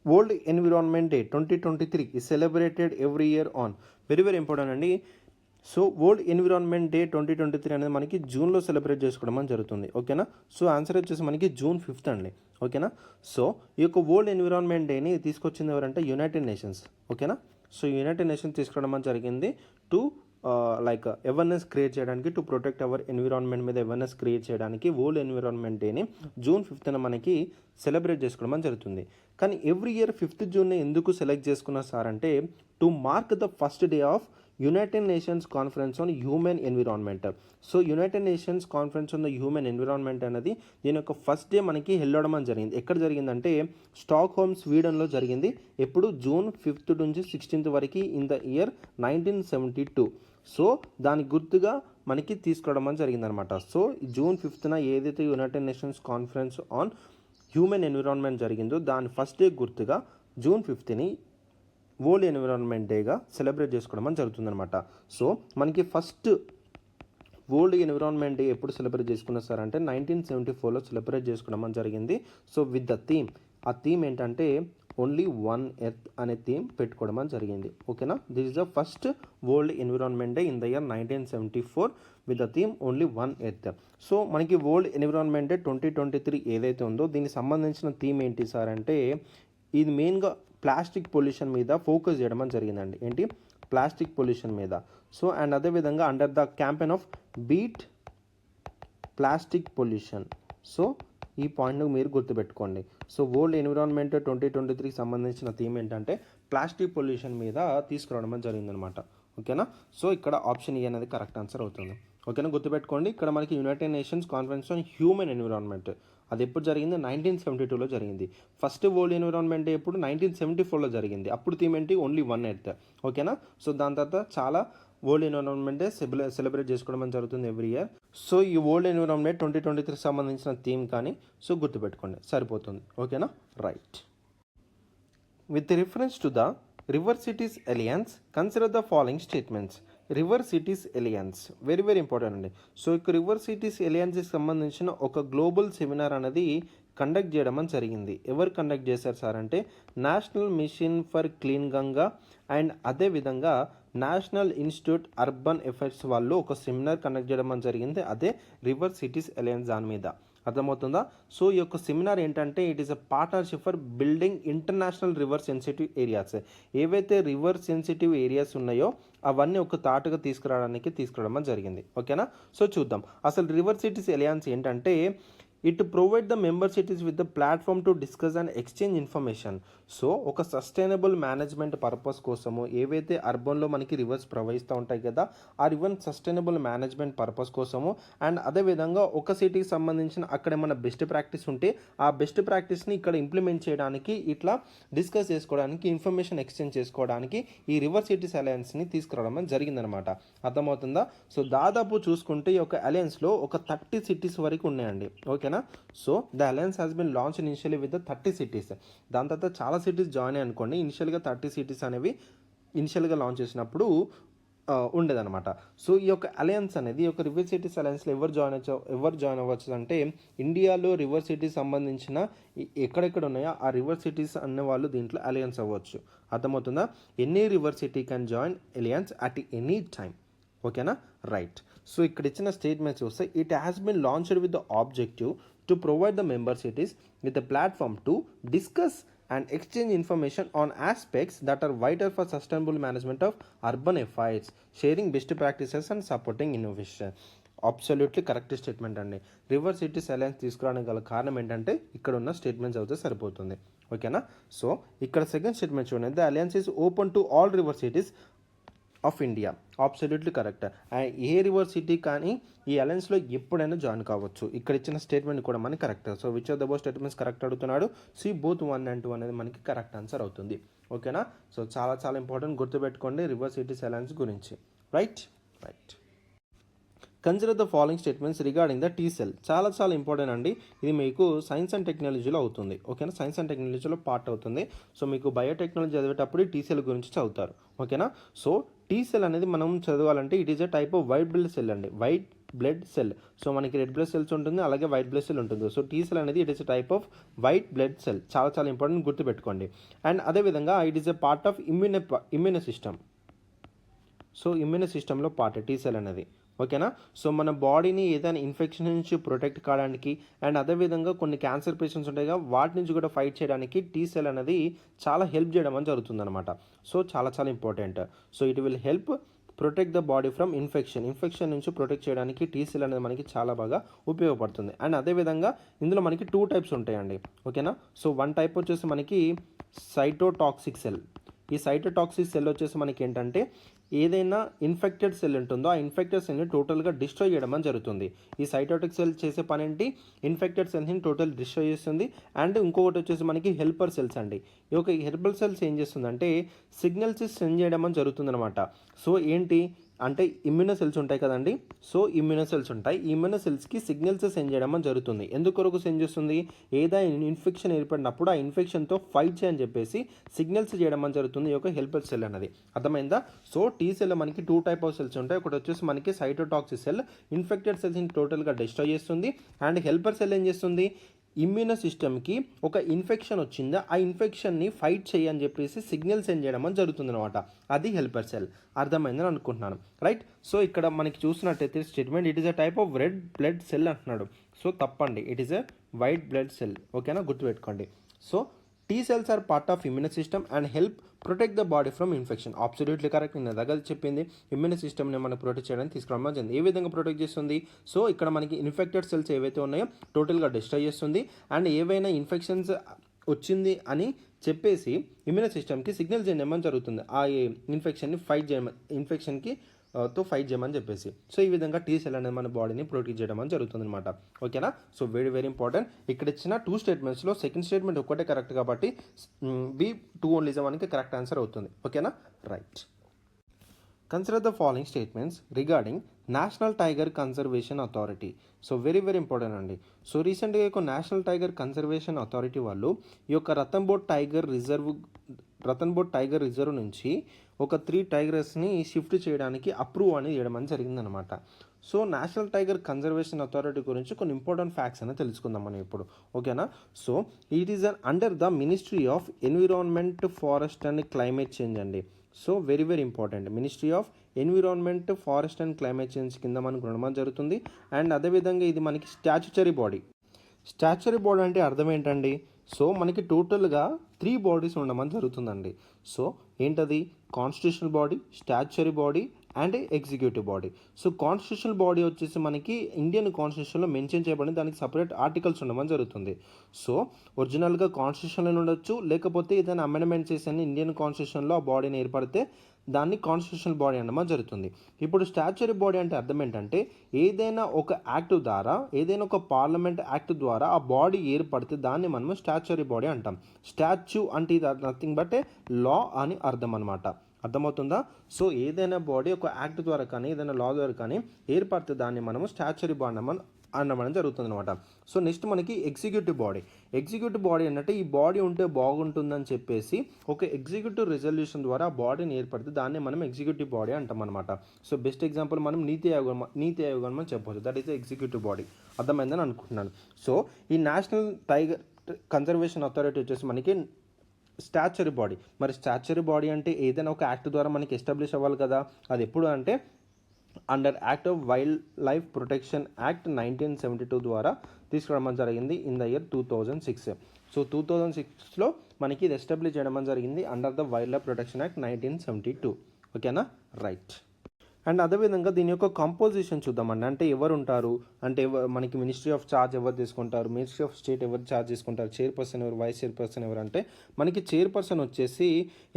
World environment day 2023 is celebrated every year on, very very important అండి. సో వరల్డ్ ఎన్విరాన్మెంట్ డే 2023 అనేది మనకి జూన్లో సెలబ్రేట్ చేసుకోవడం జరుగుతుంది. ఓకేనా. సో ఆన్సర్ వచ్చేసి మనకి June 5th అండి. ఓకేనా. సో ఈ యొక్క వరల్డ్ ఎన్విరాన్మెంట్ డేని తీసుకొచ్చింది ఎవరంటే యునైటెడ్ నేషన్స్. ఓకేనా. సో యునైటెడ్ నేషన్స్ తీసుకోవడం జరిగింది టు లైక్ అవేర్నెస్ క్రియేట్ చేయడానికి, టు ప్రొటెక్ట్ అవర్ ఎన్విరాన్మెంట్ మీద అవేర్నెస్ క్రియేట్ చేయడానికి వరల్డ్ ఎన్విరాన్మెంట్ డేని June 5th మనకి సెలబ్రేట్ చేసుకోవడం జరుగుతుంది. కానీ ఎవ్రీ ఇయర్ 5th జూన్ని ఎందుకు సెలెక్ట్ చేసుకున్నారు సార్ అంటే, to mark the first day of United nations conference on human environment. So United nations conference on the human environment అనేది దీని యొక్క ఫస్ట్ డే మనకి వెళ్ళడం జరిగింది. ఎక్కడ జరిగిందంటే స్టాక్ హోమ్, స్వీడన్లో జరిగింది. ఎప్పుడు June 5th నుంచి 16th వరకు ఇన్ ద ఇయర్ 1972. సో దానికి గుర్తుగా మనకి తీసుకోవడం జరిగిందనమాట. సో June 5th ఏదైతే United nations conference on human environment జరిగిందో దాని ఫస్ట్ డే గుర్తుగా June 5th వరల్డ్ ఎన్విరాన్మెంట్ డేగా సెలబ్రేట్ చేసుకోవడం జరుగుతుందనమాట. సో మనకి ఫస్ట్ వరల్డ్ ఎన్విరాన్మెంట్ డే ఎప్పుడు సెలబ్రేట్ చేసుకున్నారు సార్ అంటే 1974లో సెలబ్రేట్ చేసుకోవడం జరిగింది. సో విత్ ద థీమ్, ఆ థీమ్ ఏంటంటే ఓన్లీ 1 ఎర్త్ అనే థీమ్ పెట్టుకోవడం అని జరిగింది. ఓకేనా, this is the first world environment day in the year 1974 with the theme only 1 earth. So మనకి వరల్డ్ ఎన్విరాన్మెంట్ డే 2023 ఏదైతే ఉందో దీనికి సంబంధించిన థీమ్ ఏంటి సార్ అంటే, ఇది మెయిన్గా ప్లాస్టిక్ పొల్యూషన్ మీద ఫోకస్ చేయడం అని జరిగిందండి. ఏంటి, ప్లాస్టిక్ పొల్యూషన్ మీద. సో అండ్ అదేవిధంగా under the campaign off beat plastic pollution. So ఈ పాయింట్ను మీరు గుర్తుపెట్టుకోండి. సో వరల్డ్ ఎన్విరాన్మెంట్ 2023కి సంబంధించిన థీమ్ ఏంటంటే ప్లాస్టిక్ పొల్యూషన్ మీద తీసుకురావడం జరిగిందనమాట. ఓకేనా, సో ఇక్కడ ఆప్షన్ ఏ అనేది కరెక్ట్ ఆన్సర్ అవుతుంది. ఓకేనా, గుర్తుపెట్టుకోండి. ఇక్కడ మనకి United nations conference on human environment అది ఎప్పుడు జరిగింది, 1972లో జరిగింది. ఫస్ట్ వరల్డ్ ఎన్విరాన్మెంట్ డే ఎప్పుడు 1974లో జరిగింది. అప్పుడు థీమ్ ఏంటి, ఓన్లీ 1 ఎర్త్. ఓకేనా, సో దాని తర్వాత చాలా వరల్డ్ ఎన్విరాన్మెంట్ డే సెలబ్రేట్ చేసుకోవడం జరుగుతుంది ఎవ్రీ ఇయర్. సో ఈ వరల్డ్ ఎన్విరాన్మెంట్ 2023కి సంబంధించిన థీమ్ కానీ సో గుర్తుపెట్టుకోండి, సరిపోతుంది. ఓకేనా, right. With reference to the river cities alliance consider the following statements. River cities alliance very very important అండి. సో ఇక రివర్ సిటీస్ అలయన్స్కి సంబంధించిన ఒక గ్లోబల్ సెమినార్ అనేది కండక్ట్ చేయడం అని జరిగింది. ఎవరు కండక్ట్ చేశారు సార్ అంటే, national mission for clean Ganga and అదేవిధంగా నేషనల్ ఇన్స్టిట్యూట్ అర్బన్ ఎఫైర్స్ వాళ్ళు ఒక సెమినార్ కండక్ట్ చేయడం అని జరిగింది. అదే రివర్ సిటీస్ అలయన్స్ దాని మీద. అర్థమవుతుందా? సో ఈ యొక్క సెమినార్ ఏంటంటే it is a partnership for building international river sensitive areas. ఏవైతే రివర్ సెన్సిటివ్ ఏరియాస్ ఉన్నాయో అవన్నీ ఒక తాటుగా తీసుకురావడం జరిగింది. ఓకేనా, సో చూద్దాం అసలు రివర్ సిటీస్ అలయన్స్ ఏంటంటే, it provide the member cities with the platform to discuss and exchange information. So ఒక సస్టైనబుల్ మేనేజ్మెంట్ పర్పస్ కోసము ఏవైతే అర్బన్లో మనకి రివర్స్ ప్రవహిస్తూ ఉంటాయి కదా, ఆ రివర్ సస్టైనబుల్ మేనేజ్మెంట్ పర్పస్ కోసము అండ్ అదేవిధంగా ఒక సిటీకి సంబంధించిన అక్కడ ఏమైనా బెస్ట్ ప్రాక్టీస్ ఉంటే ఆ బెస్ట్ ప్రాక్టీస్ని ఇక్కడ ఇంప్లిమెంట్ చేయడానికి, ఇట్లా డిస్కస్ చేసుకోవడానికి, ఇన్ఫర్మేషన్ ఎక్స్చేంజ్ చేసుకోవడానికి ఈ రివర్ సిటీస్ అలయన్స్ని తీసుకురావడం జరిగిందనమాట. అర్థమవుతుందా? సో దాదాపు చూసుకుంటే ఈ యొక్క అలయన్స్లో ఒక 30 సిటీస్ వరకు ఉన్నాయండి. ఓకేనా, so the alliance has been launch initially with the 30 cities. దాని తర్వాత చాలా సిటీస్ జాయిన్ అయ్యి అనుకోండి. ఇనిషియల్గా 30 సిటీస్ అనేవి ఇనిషియల్గా లాంచ్ చేసినప్పుడు ఉండేదన్నమాట. సో ఈ యొక్క అలయన్స్ అనేది, ఈ యొక్క రివర్ సిటీస్ అలయన్స్లో ఎవరు జాయిన్ అవ్వచ్చు అంటే, ఇండియాలో రివర్ సిటీస్ సంబంధించిన ఎక్కడెక్కడ ఉన్నాయో ఆ రివర్ సిటీస్ అనే వాళ్ళు దీంట్లో అలయన్స్ అవ్వచ్చు. అర్థమవుతుందా? Any river city can join alliance at any time. ఓకేనా, రైట్. సో ఇక్కడ ఇచ్చిన స్టేట్మెంట్స్ చూస్తే, it has been launched with the objective to provide the member cities with the platform to discuss and exchange information on aspects that are vital for sustainable management of urban affairs, sharing best practices and supporting innovation. Absolutely correct statement అండి. రివర్ సిటీస్ అలయన్స్ తీసుకురావడానికి గల కారణం ఏంటంటే ఇక్కడ ఉన్న స్టేట్మెంట్స్ అయితే సరిపోతుంది. ఓకేనా, సో ఇక్కడ సెకండ్ స్టేట్మెంట్ చూడండి, the alliance is open to all river cities of India. Absolutely correct. A river city కానీ ఈ అలయన్స్లో ఎప్పుడైనా జాయిన్ కావచ్చు. ఇక్కడ ఇచ్చిన స్టేట్మెంట్ కూడా మనకి correct. So which of the both statements correct అడుగుతున్నాడు. సి బోత్ 1 and 2 అనేది మనకి కరెక్ట్ ఆన్సర్ అవుతుంది. ఓకేనా, సో చాలా చాలా ఇంపార్టెంట్, గుర్తుపెట్టుకోండి రివర్ సిటీస్ అలయన్స్ గురించి. Right. Consider the following statements regarding the T cell. చాలా చాలా ఇంపార్టెంట్ అండి. ఇది మీకు సైన్స్ అండ్ టెక్నాలజీలో అవుతుంది. ఓకేనా, సైన్స్ అండ్ టెక్నాలజీలో పార్ట్ అవుతుంది. సో మీకు బయోటెక్నాలజీ చదివేటప్పుడు టీ సెల్ గురించి చదువుతారు. ఓకేనా, సో టీ సెల్ అనేది మనం చదవాలంటే it is a type of white blood cell అండి. White blood cell. సో మనకి రెడ్ బ్లడ్ సెల్స్ ఉంటుంది, అలాగే వైట్ బ్లడ్ సెల్ ఉంటుంది. సో టీ సెల్ అనేది it is a type of white blood cell. చాలా చాలా ఇంపార్టెంట్, గుర్తుపెట్టుకోండి. అండ్ అదేవిధంగా it is a part of immune system. So immune సిస్టంలో పార్ట్ టీ సెల్ అనేది. ఓకేనా, సో మన బాడీని ఏదైనా ఇన్ఫెక్షన్ నుంచి ప్రొటెక్ట్ కావడానికి అండ్ అదేవిధంగా కొన్ని క్యాన్సర్ పేషెంట్స్ ఉంటాయి కదా, వాటి నుంచి కూడా ఫైట్ చేయడానికి టీ సెల్ అనేది చాలా హెల్ప్ చేయడం అని జరుగుతుందన్నమాట. సో చాలా చాలా important. So it will help protect the body from infection నుంచి ప్రొటెక్ట్ చేయడానికి టీ సెల్ అనేది మనకి చాలా బాగా ఉపయోగపడుతుంది. అండ్ అదేవిధంగా ఇందులో మనకి 2 టైప్స్ ఉంటాయండి. ఓకేనా, సో 1 టైప్ వచ్చేసి మనకి సైటోటాక్సిక్ సెల్. ఈ సైటోటాక్సిక్ సెల్ వచ్చేసి మనకి ఏంటంటే, ఏదైనా ఇన్ఫెక్టెడ్ సెల్ ఉంటుందో ఆ ఇన్ఫెక్టెడ్ సెల్ని టోటల్గా డిస్ట్రాయ్ చేయడం అని జరుగుతుంది. ఈ సైటోటాక్సిక్ సెల్ చేసే పని ఏంటి, ఇన్ఫెక్టెడ్ సెల్స్ని టోటల్ డిస్ట్రాయ్ చేస్తుంది. అండ్ ఇంకొకటి వచ్చేసి మనకి హెల్పర్ సెల్స్ అండి. ఈ యొక్క హెల్పర్ సెల్స్ ఏం చేస్తుందంటే సిగ్నల్స్ సెండ్ చేయడం అని జరుగుతుంది అనమాట. సో ఏంటి అంటే ఇమ్యూనో సెల్స్ ఉంటాయి కదండి. సో ఇమ్యూనో సెల్స్ ఉంటాయి. ఈ ఇమ్యూనో సెల్స్కి సిగ్నల్స్ సెండ్ చేయడం అని జరుగుతుంది. ఎందుకొరకు సెండ్ చేస్తుంది, ఏదైనా ఇన్ఫెక్షన్ ఏర్పడినప్పుడు ఆ ఇన్ఫెక్షన్తో ఫైట్ చేయని చెప్పేసి సిగ్నల్స్ చేయడం అని జరుగుతుంది ఈ యొక్క హెల్పర్ సెల్ అనేది. అర్థమైందా? సో టీ సెల్ మనకి 2 టైప్ ఆఫ్ సెల్స్ ఉంటాయి. ఒకటి వచ్చేసి మనకి సైటోటాక్సిక్ సెల్, ఇన్ఫెక్టెడ్ సెల్స్ని టోటల్గా డిస్ట్రాయ్ చేస్తుంది. అండ్ హెల్పర్ సెల్ ఏం చేస్తుంది, ఇమ్యూన్ సిస్టమ్కి ఒక ఇన్ఫెక్షన్ వచ్చిందా, ఆ ఇన్ఫెక్షన్ని ఫైట్ చేయని చెప్పేసి సిగ్నల్ సెండ్ చేయడం అని జరుగుతుంది అనమాట. అది హెల్పర్ సెల్. అర్థమైందని అనుకుంటున్నాను, రైట్. సో ఇక్కడ మనకి చూసినట్టయితే statement it is a type of red blood cell అంటున్నాడు. సో తప్పండి, it is a white blood cell. ఓకేనా, గుర్తుపెట్టుకోండి. So T cells are part of immune system and help protect the body from infection. Absolutely correct. నేను దగ్గర చెప్పింది ఇమ్యూన్ సిస్టమ్ని మనం ప్రొటెక్ట్ చేయడానికి తీసుకురావడం జరిగింది. ఏ విధంగా ప్రొటెక్ట్ చేస్తుంది? సో ఇక్కడ మనకి ఇన్ఫెక్టెడ్ సెల్స్ ఏవైతే ఉన్నాయో టోటల్గా డిస్ట్రాయ్ చేస్తుంది. అండ్ ఏవైనా ఇన్ఫెక్షన్స్ వచ్చింది అని చెప్పేసి ఇమ్యూన్ సిస్టమ్కి సిగ్నల్స్ చేయమని జరుగుతుంది. ఆ ఇన్ఫెక్షన్ని ఫైట్ చేయమని, ఇన్ఫెక్షన్కి తో ఫైట్ చేయమని చెప్పేసి. సో ఈ విధంగా టీ సెల్ అనేది మన బాడీని ప్రొటెక్ట్ చేయడం అని జరుగుతుంది అనమాట. ఓకేనా. So very very important. ఇక్కడ ఇచ్చిన 2 స్టేట్మెంట్స్లో సెకండ్ స్టేట్మెంట్ ఒక్కటే కరెక్ట్ కాబట్టి B2 ఓన్లీ మనకి కరెక్ట్ ఆన్సర్ అవుతుంది. ఓకేనా, right. Consider the following statements regarding national tiger conservation authority. So very very important అండి. సో రీసెంట్గా ఒక నేషనల్ టైగర్ కన్జర్వేషన్ అథారిటీ వాళ్ళు ఈ యొక్క రతన్బోట్ టైగర్ రిజర్వ్ నుంచి ఒక 3 టైగర్స్ని షిఫ్ట్ చేయడానికి అప్రూవ్ అని చేయడం జరిగిందనమాట. So national tiger conservation authority గురించి కొన్ని ఇంపార్టెంట్ ఫ్యాక్ట్స్ అనేది తెలుసుకుందాం మనం ఇప్పుడు. ఓకేనా. So it is under the ministry of environment, forest and climate change అండి. So very very important. Ministry of environment, forest and climate change కింద మనకు ఉండడం జరుగుతుంది. అండ్ అదేవిధంగా ఇది మనకి స్టాచ్యుటరీ బాడీ. స్టాచ్యుటరీ బాడీ అంటే అర్థం ఏంటండి? సో మనకి టోటల్గా 3 బాడీస్ ఉండమని జరుగుతుందండి. సో ఏంటది? Constitutional body, statutory body and executive body. So constitutional body వచ్చేసి మనకి ఇండియన్ కాన్స్టిట్యూషన్లో మెన్షన్ చేయబడింది, దానికి సపరేట్ ఆర్టికల్స్ ఉండమని జరుగుతుంది. సో ఒరిజినల్గా కాన్స్టిట్యూషన్లో ఉండొచ్చు, లేకపోతే ఏదైనా అమెండ్మెంట్ చేసి ఇండియన్ కాన్స్టిట్యూషన్లో ఆ బాడీని ఏర్పడితే దాన్ని కాన్స్టిట్యూషనల్ బాడీ అనమని జరుగుతుంది. ఇప్పుడు స్టాచ్యుటరీ బాడీ అంటే అర్థం ఏంటంటే ఏదైనా ఒక యాక్ట్ ద్వారా, ఏదైనా ఒక పార్లమెంట్ యాక్ట్ ద్వారా ఆ బాడీ ఏర్పడితే దాన్ని మనం స్టాచ్యుటరీ బాడీ అంటాం. స్టాచ్యూ అంటే ఇది నథింగ్ బట్ ఏ లా అని అర్థం అనమాట. అర్థమవుతుందా? సో ఏదైనా బాడీ ఒక యాక్ట్ ద్వారా కానీ ఏదైనా లా ద్వారా కానీ ఏర్పడితే దాన్ని మనము స్టాచ్యుటరీ బాడీ అనడం జరుగుతుంది అనమాట. సో నెక్స్ట్ మనకి ఎగ్జిక్యూటివ్ బాడీ. ఎగ్జిక్యూటివ్ బాడీ అంటే ఈ బాడీ ఉంటే బాగుంటుందని చెప్పేసి ఒక ఎగ్జిక్యూటివ్ రెజల్యూషన్ ద్వారా ఆ బాడీని ఏర్పడితే దాన్ని మనం ఎగ్జిక్యూటివ్ బాడీ అంటాం అనమాట. సో బెస్ట్ ఎగ్జాంపుల్ మనం నీతి ఆయోగ్ అని చెప్పవచ్చు. That is executive body. అర్థమైందని అనుకుంటున్నాను. సో ఈ నేషనల్ టైగర్ కన్జర్వేషన్ అథారిటీ వచ్చేసి మనకి స్టాచ్యుటరీ బాడీ. మరి స్టాచ్యుటరీ బాడీ అంటే ఏదైనా ఒక యాక్ట్ ద్వారా మనకి ఎస్టాబ్లిష్ అవ్వాలి కదా. అది ఎప్పుడు అంటే under act of wild life protection act 1972 ద్వారా తీసుకురావడం జరిగింది ఇన్ ద ఇయర్ 2006. సో 2006లో మనకి ఇది ఎస్టాబ్లిష్ చేయడం జరిగింది under the wild life protection act 1972. ఓకేనా, రైట్. అండ్ అదేవిధంగా దీని యొక్క కంపోజిషన్ చూద్దామండి. అంటే ఎవరు ఉంటారు అంటే మనకి మినిస్ట్రీ ఆఫ్ చార్జ్ ఎవరు తీసుకుంటారు, మినిస్ట్రీ ఆఫ్ స్టేట్ ఎవరు చార్జ్ తీసుకుంటారు, చైర్పర్సన్ ఎవరు, వైస్ చైర్పర్సన్ ఎవరు అంటే మనకి చైర్పర్సన్ వచ్చేసి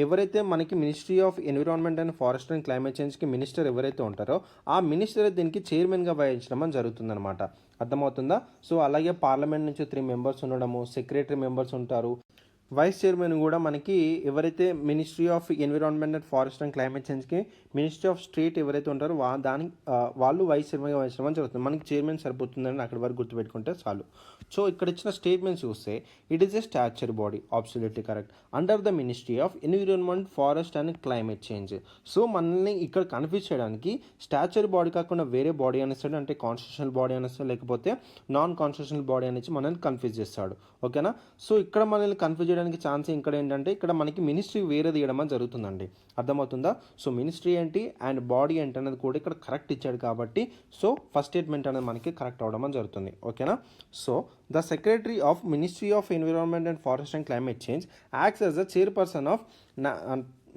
ఎవరైతే మనకి ministry of environment and forest and climate చేంజ్కి మినిస్టర్ ఎవరైతే ఉంటారో ఆ మినిస్టర్ దీనికి చైర్మన్గా వహించడం అని జరుగుతుందన్నమాట. అర్థమవుతుందా? సో అలాగే పార్లమెంట్ నుంచి 3 మెంబర్స్ ఉండడము, సెక్రటరీ మెంబర్స్ ఉంటారు. వైస్ చైర్మన్ కూడా మనకి ఎవరైతే ministry of environment and forest and climate చేంజ్కి మినిస్ట్రీ ఆఫ్ స్టేట్ ఎవరైతే ఉంటారో వాళ్ళు వైస్ చైర్మన్గా వహించడం జరుగుతుంది. మనకి చైర్మన్ సరిపోతుందని అక్కడి వరకు గుర్తుపెట్టుకుంటే చాలు. సో ఇక్కడ ఇచ్చిన స్టేట్మెంట్స్ చూస్తే it is a statutory body. Absolutely correct. Under the ministry of environment, forest and climate change. So మనల్ని ఇక్కడ కన్ఫ్యూజ్ చేయడానికి స్టాచ్యుటరీ బాడీ కాకుండా వేరే బాడీ అనేస్తాడు, అంటే కాన్స్టిట్యూషనల్ బాడీ అనేస్తాడు, లేకపోతే నాన్ కాన్స్టిట్యూషనల్ బాడీ అనేసి మనల్ని కన్ఫ్యూజ్ చేస్తాడు. ఓకేనా. సో ఇక్కడ మనల్ని కన్ఫ్యూజ్ చేయడానికి ఛాన్స్ ఇక్కడ ఏంటంటే ఇక్కడ మనకి మినిస్ట్రీ వేరే తీయడం జరుగుతుందండి. అర్థమవుతుందా? సో మినిస్ట్రీ ఏంటి అండ్ బాడీ ఏంటి అనేది కూడా ఇక్కడ కరెక్ట్ ఇచ్చాడు కాబట్టి సో ఫస్ట్ స్టేట్మెంట్ అనేది మనకి కరెక్ట్ అవడం జరుగుతుంది. ఓకేనా. So the secretary of ministry of environment and forest and climate change acts as the chairperson of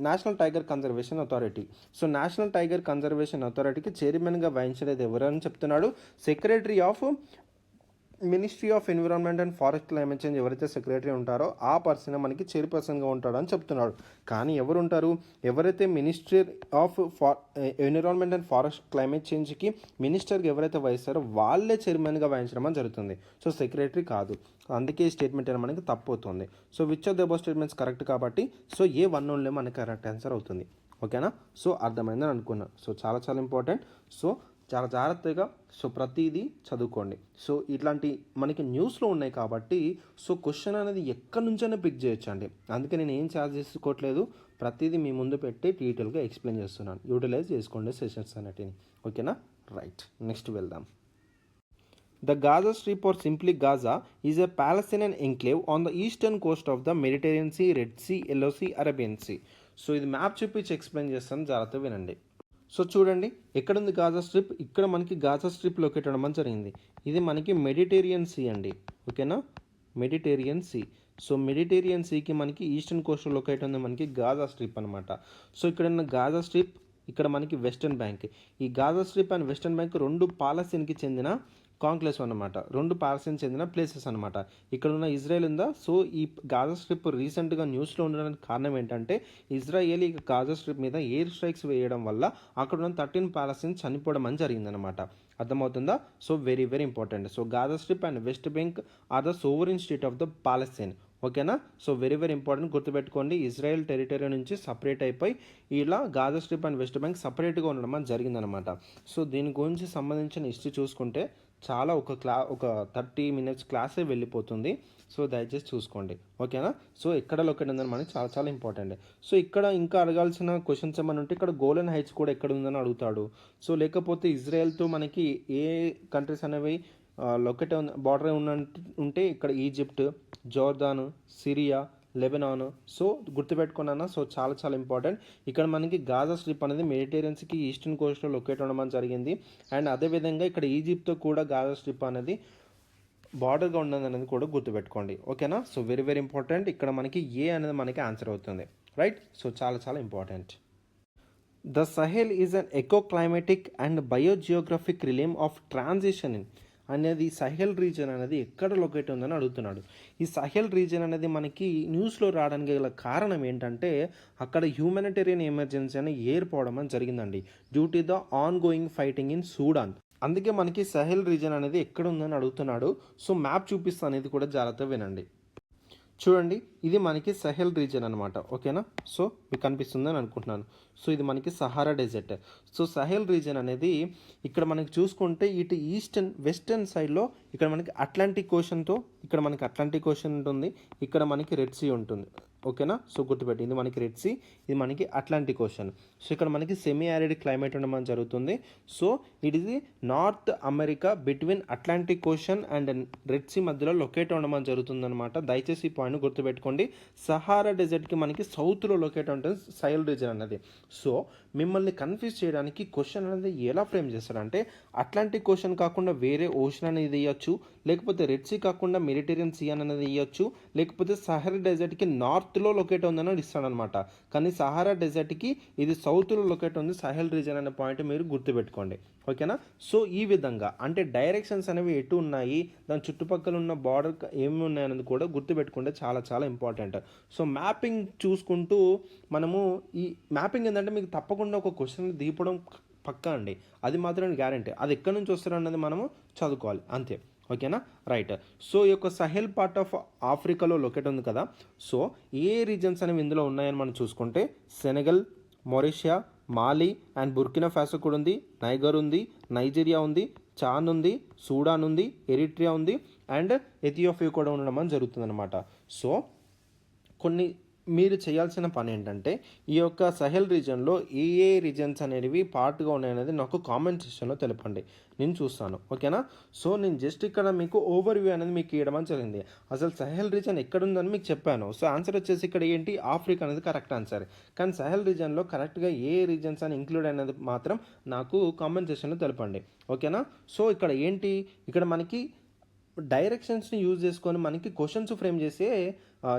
national tiger conservation authority. So national tiger conservation అథారిటీకి చైర్మన్గా వహించేది ఎవరని చెప్తున్నాడు? Secretary of ministry of environment and forest climate change ఎవరైతే సెక్రటరీ ఉంటారో ఆ పర్సన్ మనకి చైర్పర్సన్గా ఉంటాడు అని చెప్తున్నాడు. కానీ ఎవరు ఉంటారు? ఎవరైతే ministry of environment and forest climate చేంజ్కి మినిస్టర్కి ఎవరైతే వహిస్తారో వాళ్ళే చైర్మన్గా వహించడం అని జరుగుతుంది. సో సెక్రటరీ కాదు. అందుకే ఈ స్టేట్మెంట్ అనేది మనకి తప్పు అవుతుంది. So which of the above statements correct కాబట్టి సో A1 ఓన్లీ మనకి కరెక్ట్ ఆన్సర్ అవుతుంది. ఓకేనా. సో అర్థమైందని అనుకున్నాను. సో చాలా చాలా ఇంపార్టెంట్. సో చాలా జాగ్రత్తగా సో ప్రతిదీ చదువుకోండి. సో ఇట్లాంటి మనకి న్యూస్లో ఉన్నాయి కాబట్టి సో క్వశ్చన్ అనేది ఎక్కడి నుంచైనా పిక్ చేయొచ్చండి. అందుకే నేను ఏం ఛార్జ్ చేసుకోవట్లేదు, ప్రతిదీ మీ ముందు పెట్టి డీటెయిల్గా ఎక్స్ప్లెయిన్ చేస్తున్నాను. యూటిలైజ్ చేసుకోండి సెషన్స్ అన్నిటిని. ఓకేనా, రైట్. నెక్స్ట్ వెళ్దాం. The Gaza Strip, or simply Gaza, is a Palestinian enclave on the eastern coast of the Mediterranean Sea, Red Sea, Yellow Sea, Arabian Sea. So ఇది మ్యాప్ చూపించి ఎక్స్ప్లెయిన్ చేస్తాను, జాగ్రత్తగా వినండి. సో చూడండి, ఎక్కడుంది గాజా స్ట్రిప్? ఇక్కడ మనకి గాజా స్ట్రిప్ లొకేట్ అవ్వడం జరిగింది. ఇది మనకి మెడిటేరియన్ సీ అండి, ఓకేనా, మెడిటేరియన్ సీ. సో మెడిటేరియన్ సీకి మనకి ఈస్టర్న్ కోస్ట్ లొకేట్ ఉంది మనకి గాజా స్ట్రిప్ అనమాట. సో ఇక్కడ ఉన్న గాజా స్ట్రిప్, ఇక్కడ మనకి వెస్టర్న్ బ్యాంక్. ఈ Gaza Strip and western bank రెండు పాలస్తీన్కి చెందిన కాంక్లేవ్స్ అనమాట, రెండు పాలస్తీన్ చెందిన ప్లేసెస్ అనమాట. ఇక్కడ ఉన్న ఇజ్రాయెల్ ఉందా, సో ఈ గాజా స్ట్రిప్ రీసెంట్గా న్యూస్లో ఉండడానికి కారణం ఏంటంటే ఇజ్రాయేల్ ఈ గాజా స్ట్రిప్ మీద ఎయిర్ స్ట్రైక్స్ వేయడం వల్ల అక్కడ ఉన్న 13 పాలస్తీన్ చనిపోవడం అని జరిగిందనమాట. అర్థమవుతుందా? So very very important. So Gaza Strip and West Bank are the sovereign state of the Palestine, ఓకేనా. సో వెరీ వెరీ ఇంపార్టెంట్, గుర్తుపెట్టుకోండి. ఇజ్రాయెల్ టెరిటరీ నుంచి సపరేట్ అయిపోయి ఇలా Gaza Strip and West Bank సపరేట్గా ఉండడం అని జరిగిందనమాట. సో దీని గురించి సంబంధించిన హిస్టరీ చూసుకుంటే చాలా ఒక 30 minutes క్లాసే వెళ్ళిపోతుంది. సో దయచేసి చూసుకోండి, ఓకేనా. సో ఎక్కడ లొకేట్ ఉందని మనకి చాలా చాలా ఇంపార్టెంట్. సో ఇక్కడ ఇంకా అడగాల్సిన క్వశ్చన్స్ ఏమైనా ఉంటే ఇక్కడ గోలన్ హైట్స్ కూడా ఎక్కడ ఉందని అడుగుతాడు. సో లేకపోతే ఇజ్రాయెల్తో మనకి ఏ కంట్రీస్ అనేవి లొకేట్ బార్డర్ ఉంటే ఇక్కడ Egypt, Jordan, Syria, Lebanon. So గుర్తుపెట్టుకున్నాను. సో చాలా చాలా ఇంపార్టెంట్. ఇక్కడ మనకి గాజా స్ట్రిప్ అనేది మెడిటేరియన్స్కి ఈస్టర్న్ కోస్ట్లో లొకేట్ అవ్వడం జరిగింది. అండ్ అదేవిధంగా ఇక్కడ ఈజిప్ట్తో కూడా గాజా స్ట్రిప్ అనేది బార్డర్గా ఉన్నది అనేది కూడా గుర్తుపెట్టుకోండి, ఓకేనా. So very very important. ఇక్కడ మనకి ఏ అనేది మనకి ఆన్సర్ అవుతుంది, రైట్. సో చాలా చాలా important. The Sahel is an ecoclimatic and biogeographic realm of transition అనేది సహెల్ రీజన్ అనేది ఎక్కడ లొకేట్ ఉందని అడుగుతున్నాడు. ఈ సహెల్ రీజన్ అనేది మనకి న్యూస్లో రావడానికి గల కారణం ఏంటంటే అక్కడ హ్యూమానిటేరియన్ ఎమర్జెన్సీ అని ఏర్పడడం అని జరిగిందండి, due to the on going fighting in Sudan. అందుకే మనకి సహెల్ రీజన్ అనేది ఎక్కడ ఉందని అడుగుతున్నాడు. సో మ్యాప్ చూపిస్తాను, ఇది కూడా జాగ్రత్తగా వినండి. చూడండి, ఇది మనకి సహెల్ రీజన్ అనమాట, ఓకేనా. సో మీకు కనిపిస్తుందని అనుకుంటున్నాను. సో ఇది మనకి Sahara desert. So Sahel region అనేది ఇక్కడ మనకి చూసుకుంటే ఇటు వెస్టర్న్ సైడ్లో ఇక్కడ మనకి అట్లాంటిక్ ఓషన్తో ఇక్కడ మనకి అట్లాంటిక్ ఓషన్ ఉంటుంది, ఇక్కడ మనకి రెడ్ సీ ఉంటుంది, ఓకేనా. సో గుర్తుపెట్టి, ఇది మనకి రెడ్ సీ, ఇది మనకి అట్లాంటిక్ ఓషన్. సో ఇక్కడ మనకి సెమీ యారిడ్ క్లైమేట్ ఉండడం జరుగుతుంది. So it is North America between Atlantic Ocean and Red Sea మధ్యలో లొకేట్ ఉండడం జరుగుతుంది అనమాట. దయచేసి ఈ పాయింట్ గుర్తుపెట్టుకోండి. సహారా డెజర్ట్కి మనకి సౌత్లో లొకేట్ ఉంటుంది సహెల్ రీజన్ అనేది. సో మిమ్మల్ని కన్ఫ్యూజ్ చేయడానికి క్వశ్చన్ అనేది ఎలా ఫ్రేమ్ చేస్తాడంటే అట్లాంటిక్ ఓషన్ కాకుండా వేరే ఓషన్ అనేది ఇవ్వచ్చు, లేకపోతే రెడ్ సీ కాకుండా మెడిటేరియన్ సీ అనేది ఇవ్వచ్చు, లేకపోతే సహారా డెజర్ట్కి నార్త్లో లొకేట్ ఉందని ఇస్తాడనమాట. కానీ సహారా డెజర్ట్కి ఇది సౌత్లో లొకేట్ ఉంది సహెల్ రీజన్ అనే పాయింట్ మీరు గుర్తుపెట్టుకోండి, ఓకేనా. సో ఈ విధంగా అంటే డైరెక్షన్స్ అనేవి ఎటు ఉన్నాయి, దాని చుట్టుపక్కల ఉన్న బార్డర్ ఏమి ఉన్నాయనేది కూడా గుర్తుపెట్టుకుంటే చాలా చాలా ఇంపార్టెంట్. సో మ్యాపింగ్ చూసుకుంటూ మనము ఈ మ్యాపింగ్ ఏంటంటే మీకు తప్పకుండా ఒక క్వశ్చన్ దిగడం పక్కా అండి, అది మాత్రం గ్యారంటీ. అది ఎక్కడి నుంచి వస్తారన్నది మనము చదువుకోవాలి అంతే, ఓకేనా, రైట్. సో ఈ యొక్క సహెల్ పార్ట్ ఆఫ్ ఆఫ్రికాలో లొకేట్ ఉంది కదా. సో ఏ రీజన్స్ అనేవి ఇందులో ఉన్నాయని మనం చూసుకుంటే Senegal, Mauritania, Mali and Burkina Faso కూడా ఉంది, నైగర్ ఉంది, నైజీరియా ఉంది, చాన్ ఉంది, సూడాన్ ఉంది, ఎరిట్రియా ఉంది అండ్ ఎథియోపియా కూడా ఉండడం జరుగుతుంది అనమాట. సో కొన్ని మీరు చేయాల్సిన పని ఏంటంటే ఈ యొక్క సహెల్ రీజన్లో ఏ రీజన్స్ అనేవి పార్ట్గా ఉన్నాయనేది నాకు కామెంట్ సెక్షన్లో తెలపండి, నేను చూస్తాను, ఓకేనా. సో నేను జస్ట్ ఇక్కడ మీకు ఓవర్వ్యూ అనేది మీకు ఇవ్వడం జరిగింది. అసలు సహెల్ రీజన్ ఎక్కడుందని మీకు చెప్పాను. సో ఆన్సర్ వచ్చేసి ఇక్కడ ఏంటి, ఆఫ్రికా అనేది కరెక్ట్ ఆన్సర్. కానీ సహెల్ రీజన్లో కరెక్ట్గా ఏ రీజన్స్ అని ఇంక్లూడ్ అనేది మాత్రం నాకు కామెంట్ సెక్షన్లో తెలపండి, ఓకేనా. సో ఇక్కడ ఏంటి, ఇక్కడ మనకి డైరెక్షన్స్ని యూజ్ చేసుకొని మనకి క్వశ్చన్స్ ఫ్రేమ్ చేసే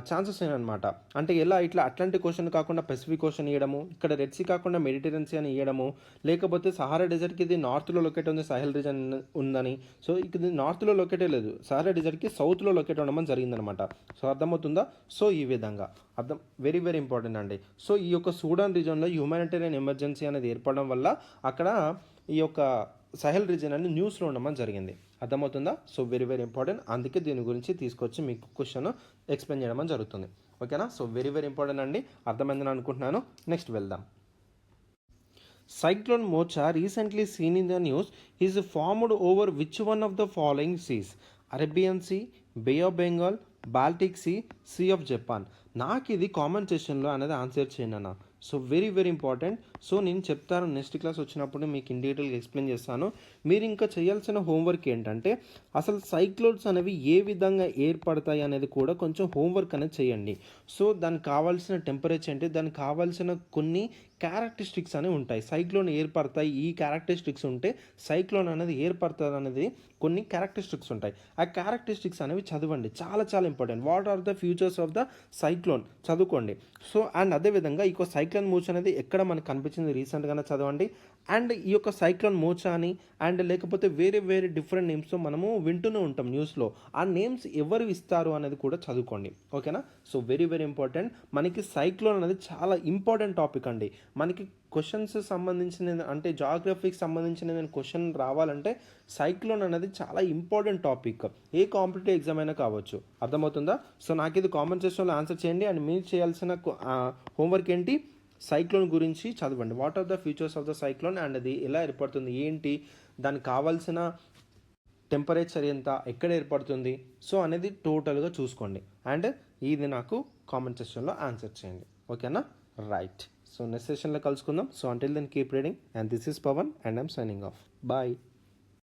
ఛాన్సెస్ అనమాట. అంటే ఎలా, ఇట్లా అట్లాంటిక్ క్వశ్చన్ కాకుండా పెసిఫిక్ క్వశ్చన్ ఇవ్వడము, ఇక్కడ రెడ్ సీ కాకుండా మెడిటరేనియన్ సీ అని ఇవ్వడము, లేకపోతే సహారా డెజర్ట్కి ఇది నార్త్లో లొకేట్ ఉంది సహెల్ రీజన్ ఉందని. సో ఇది నార్త్లో లొకేటే లేదు, సహారా డెజర్ట్కి సౌత్లో లొకేట్ ఉండడం జరిగిందనమాట. సో అర్థమవుతుందా. సో ఈ విధంగా వెరీ వెరీ ఇంపార్టెంట్ అండి. సో ఈ యొక్క సూడాన్ రీజన్లో హ్యూమానిటేరియన్ ఎమర్జెన్సీ అనేది ఏర్పడడం వల్ల అక్కడ ఈ యొక్క సహెల్ రీజన్ అని న్యూస్లో ఉండడం జరిగింది, అర్థమవుతుందా. సో వెరీ వెరీ ఇంపార్టెంట్, అందుకే దీని గురించి తీసుకొచ్చి మీకు క్వశ్చన్ ఎక్స్ప్లెయిన్ చేయడం జరుగుతుంది, ఓకేనా. సో వెరీ వెరీ ఇంపార్టెంట్ అండి, అర్థమైందని అనుకుంటున్నాను. నెక్స్ట్ వెళ్దాం. Cyclone Mocha, recently seen in the news, is formed over which one of the following seas? Arabian Sea, Bay of Bengal, Baltic Sea, Sea of Japan. నాకు ఇది కామెంట్ సెక్షన్లో అనేది ఆన్సర్ చేయండి అన్న. So very very important. So నేను చెప్తాను, నెక్స్ట్ క్లాస్ వచ్చినప్పుడు మీకు ఇన్ డీటెయిల్గా ఎక్స్ప్లెయిన్ చేస్తాను. మీరు ఇంకా చేయాల్సిన హోంవర్క్ ఏంటంటే అసలు సైక్లోన్స్ అనేవి ఏ విధంగా ఏర్పడతాయి అనేది కూడా కొంచెం హోంవర్క్ అనేది చేయండి. సో దానికి కావాల్సిన టెంపరేచర్ ఏంటి, దానికి కావాల్సిన కొన్ని క్యారెక్టరిస్టిక్స్ అనేవి ఉంటాయి. సైక్లోన్ ఏర్పడతాయి, ఈ క్యారెక్టరిస్టిక్స్ ఉంటే సైక్లోన్ అనేది ఏర్పడుతుంది అనేది కొన్ని క్యారెక్టరిస్టిక్స్ ఉంటాయి. ఆ క్యారెక్టరిస్టిక్స్ అనేవి చదవండి, చాలా చాలా important. What are the futures of the cyclone చదువుకోండి. సో అండ్ అదేవిధంగా ఈ సైక్లోన్ మోచా అనేది ఎక్కడ మనకు కనిపించింది రీసెంట్గానే చదవండి. అండ్ ఈ యొక్క సైక్లోన్ మోచా అని అండ్ లేకపోతే వేరే వేరే డిఫరెంట్ నేమ్స్తో మనము వింటూనే ఉంటాం న్యూస్లో. ఆ నేమ్స్ ఎవరు ఇస్తారు అనేది కూడా చదువుకోండి, ఓకేనా. So very very important. మనకి సైక్లోన్ అనేది చాలా ఇంపార్టెంట్ టాపిక్ అండి. మనకి క్వశ్చన్స్ సంబంధించిన అంటే జాగ్రఫీకి సంబంధించిన క్వశ్చన్ రావాలంటే సైక్లోన్ అనేది చాలా ఇంపార్టెంట్ టాపిక్. ఏ కాంపిటేటివ్ ఎగ్జామ్ అయినా కావచ్చు, అర్థమవుతుందా. సో నాకు ఇది కామెంట్ సెక్షన్లో ఆన్సర్ చేయండి. అండ్ మీరు చేయాల్సిన హోంవర్క్ ఏంటి, సైక్లోన్ గురించి చదవండి. What are the features of the cyclone and అది ఎలా ఏర్పడుతుంది ఏంటి, దానికి కావాల్సిన టెంపరేచర్ ఎంత, ఎక్కడ ఏర్పడుతుంది, సో అనేది టోటల్గా చూసుకోండి. అండ్ ఇది నాకు కామెంట్ సెక్షన్లో ఆన్సర్ చేయండి, ఓకేనా. రైట్. సో నెక్స్ట్ సెషన్లో కలుసుకుందాం. So until then keep reading and this is Pavan and I'm signing off. Bye.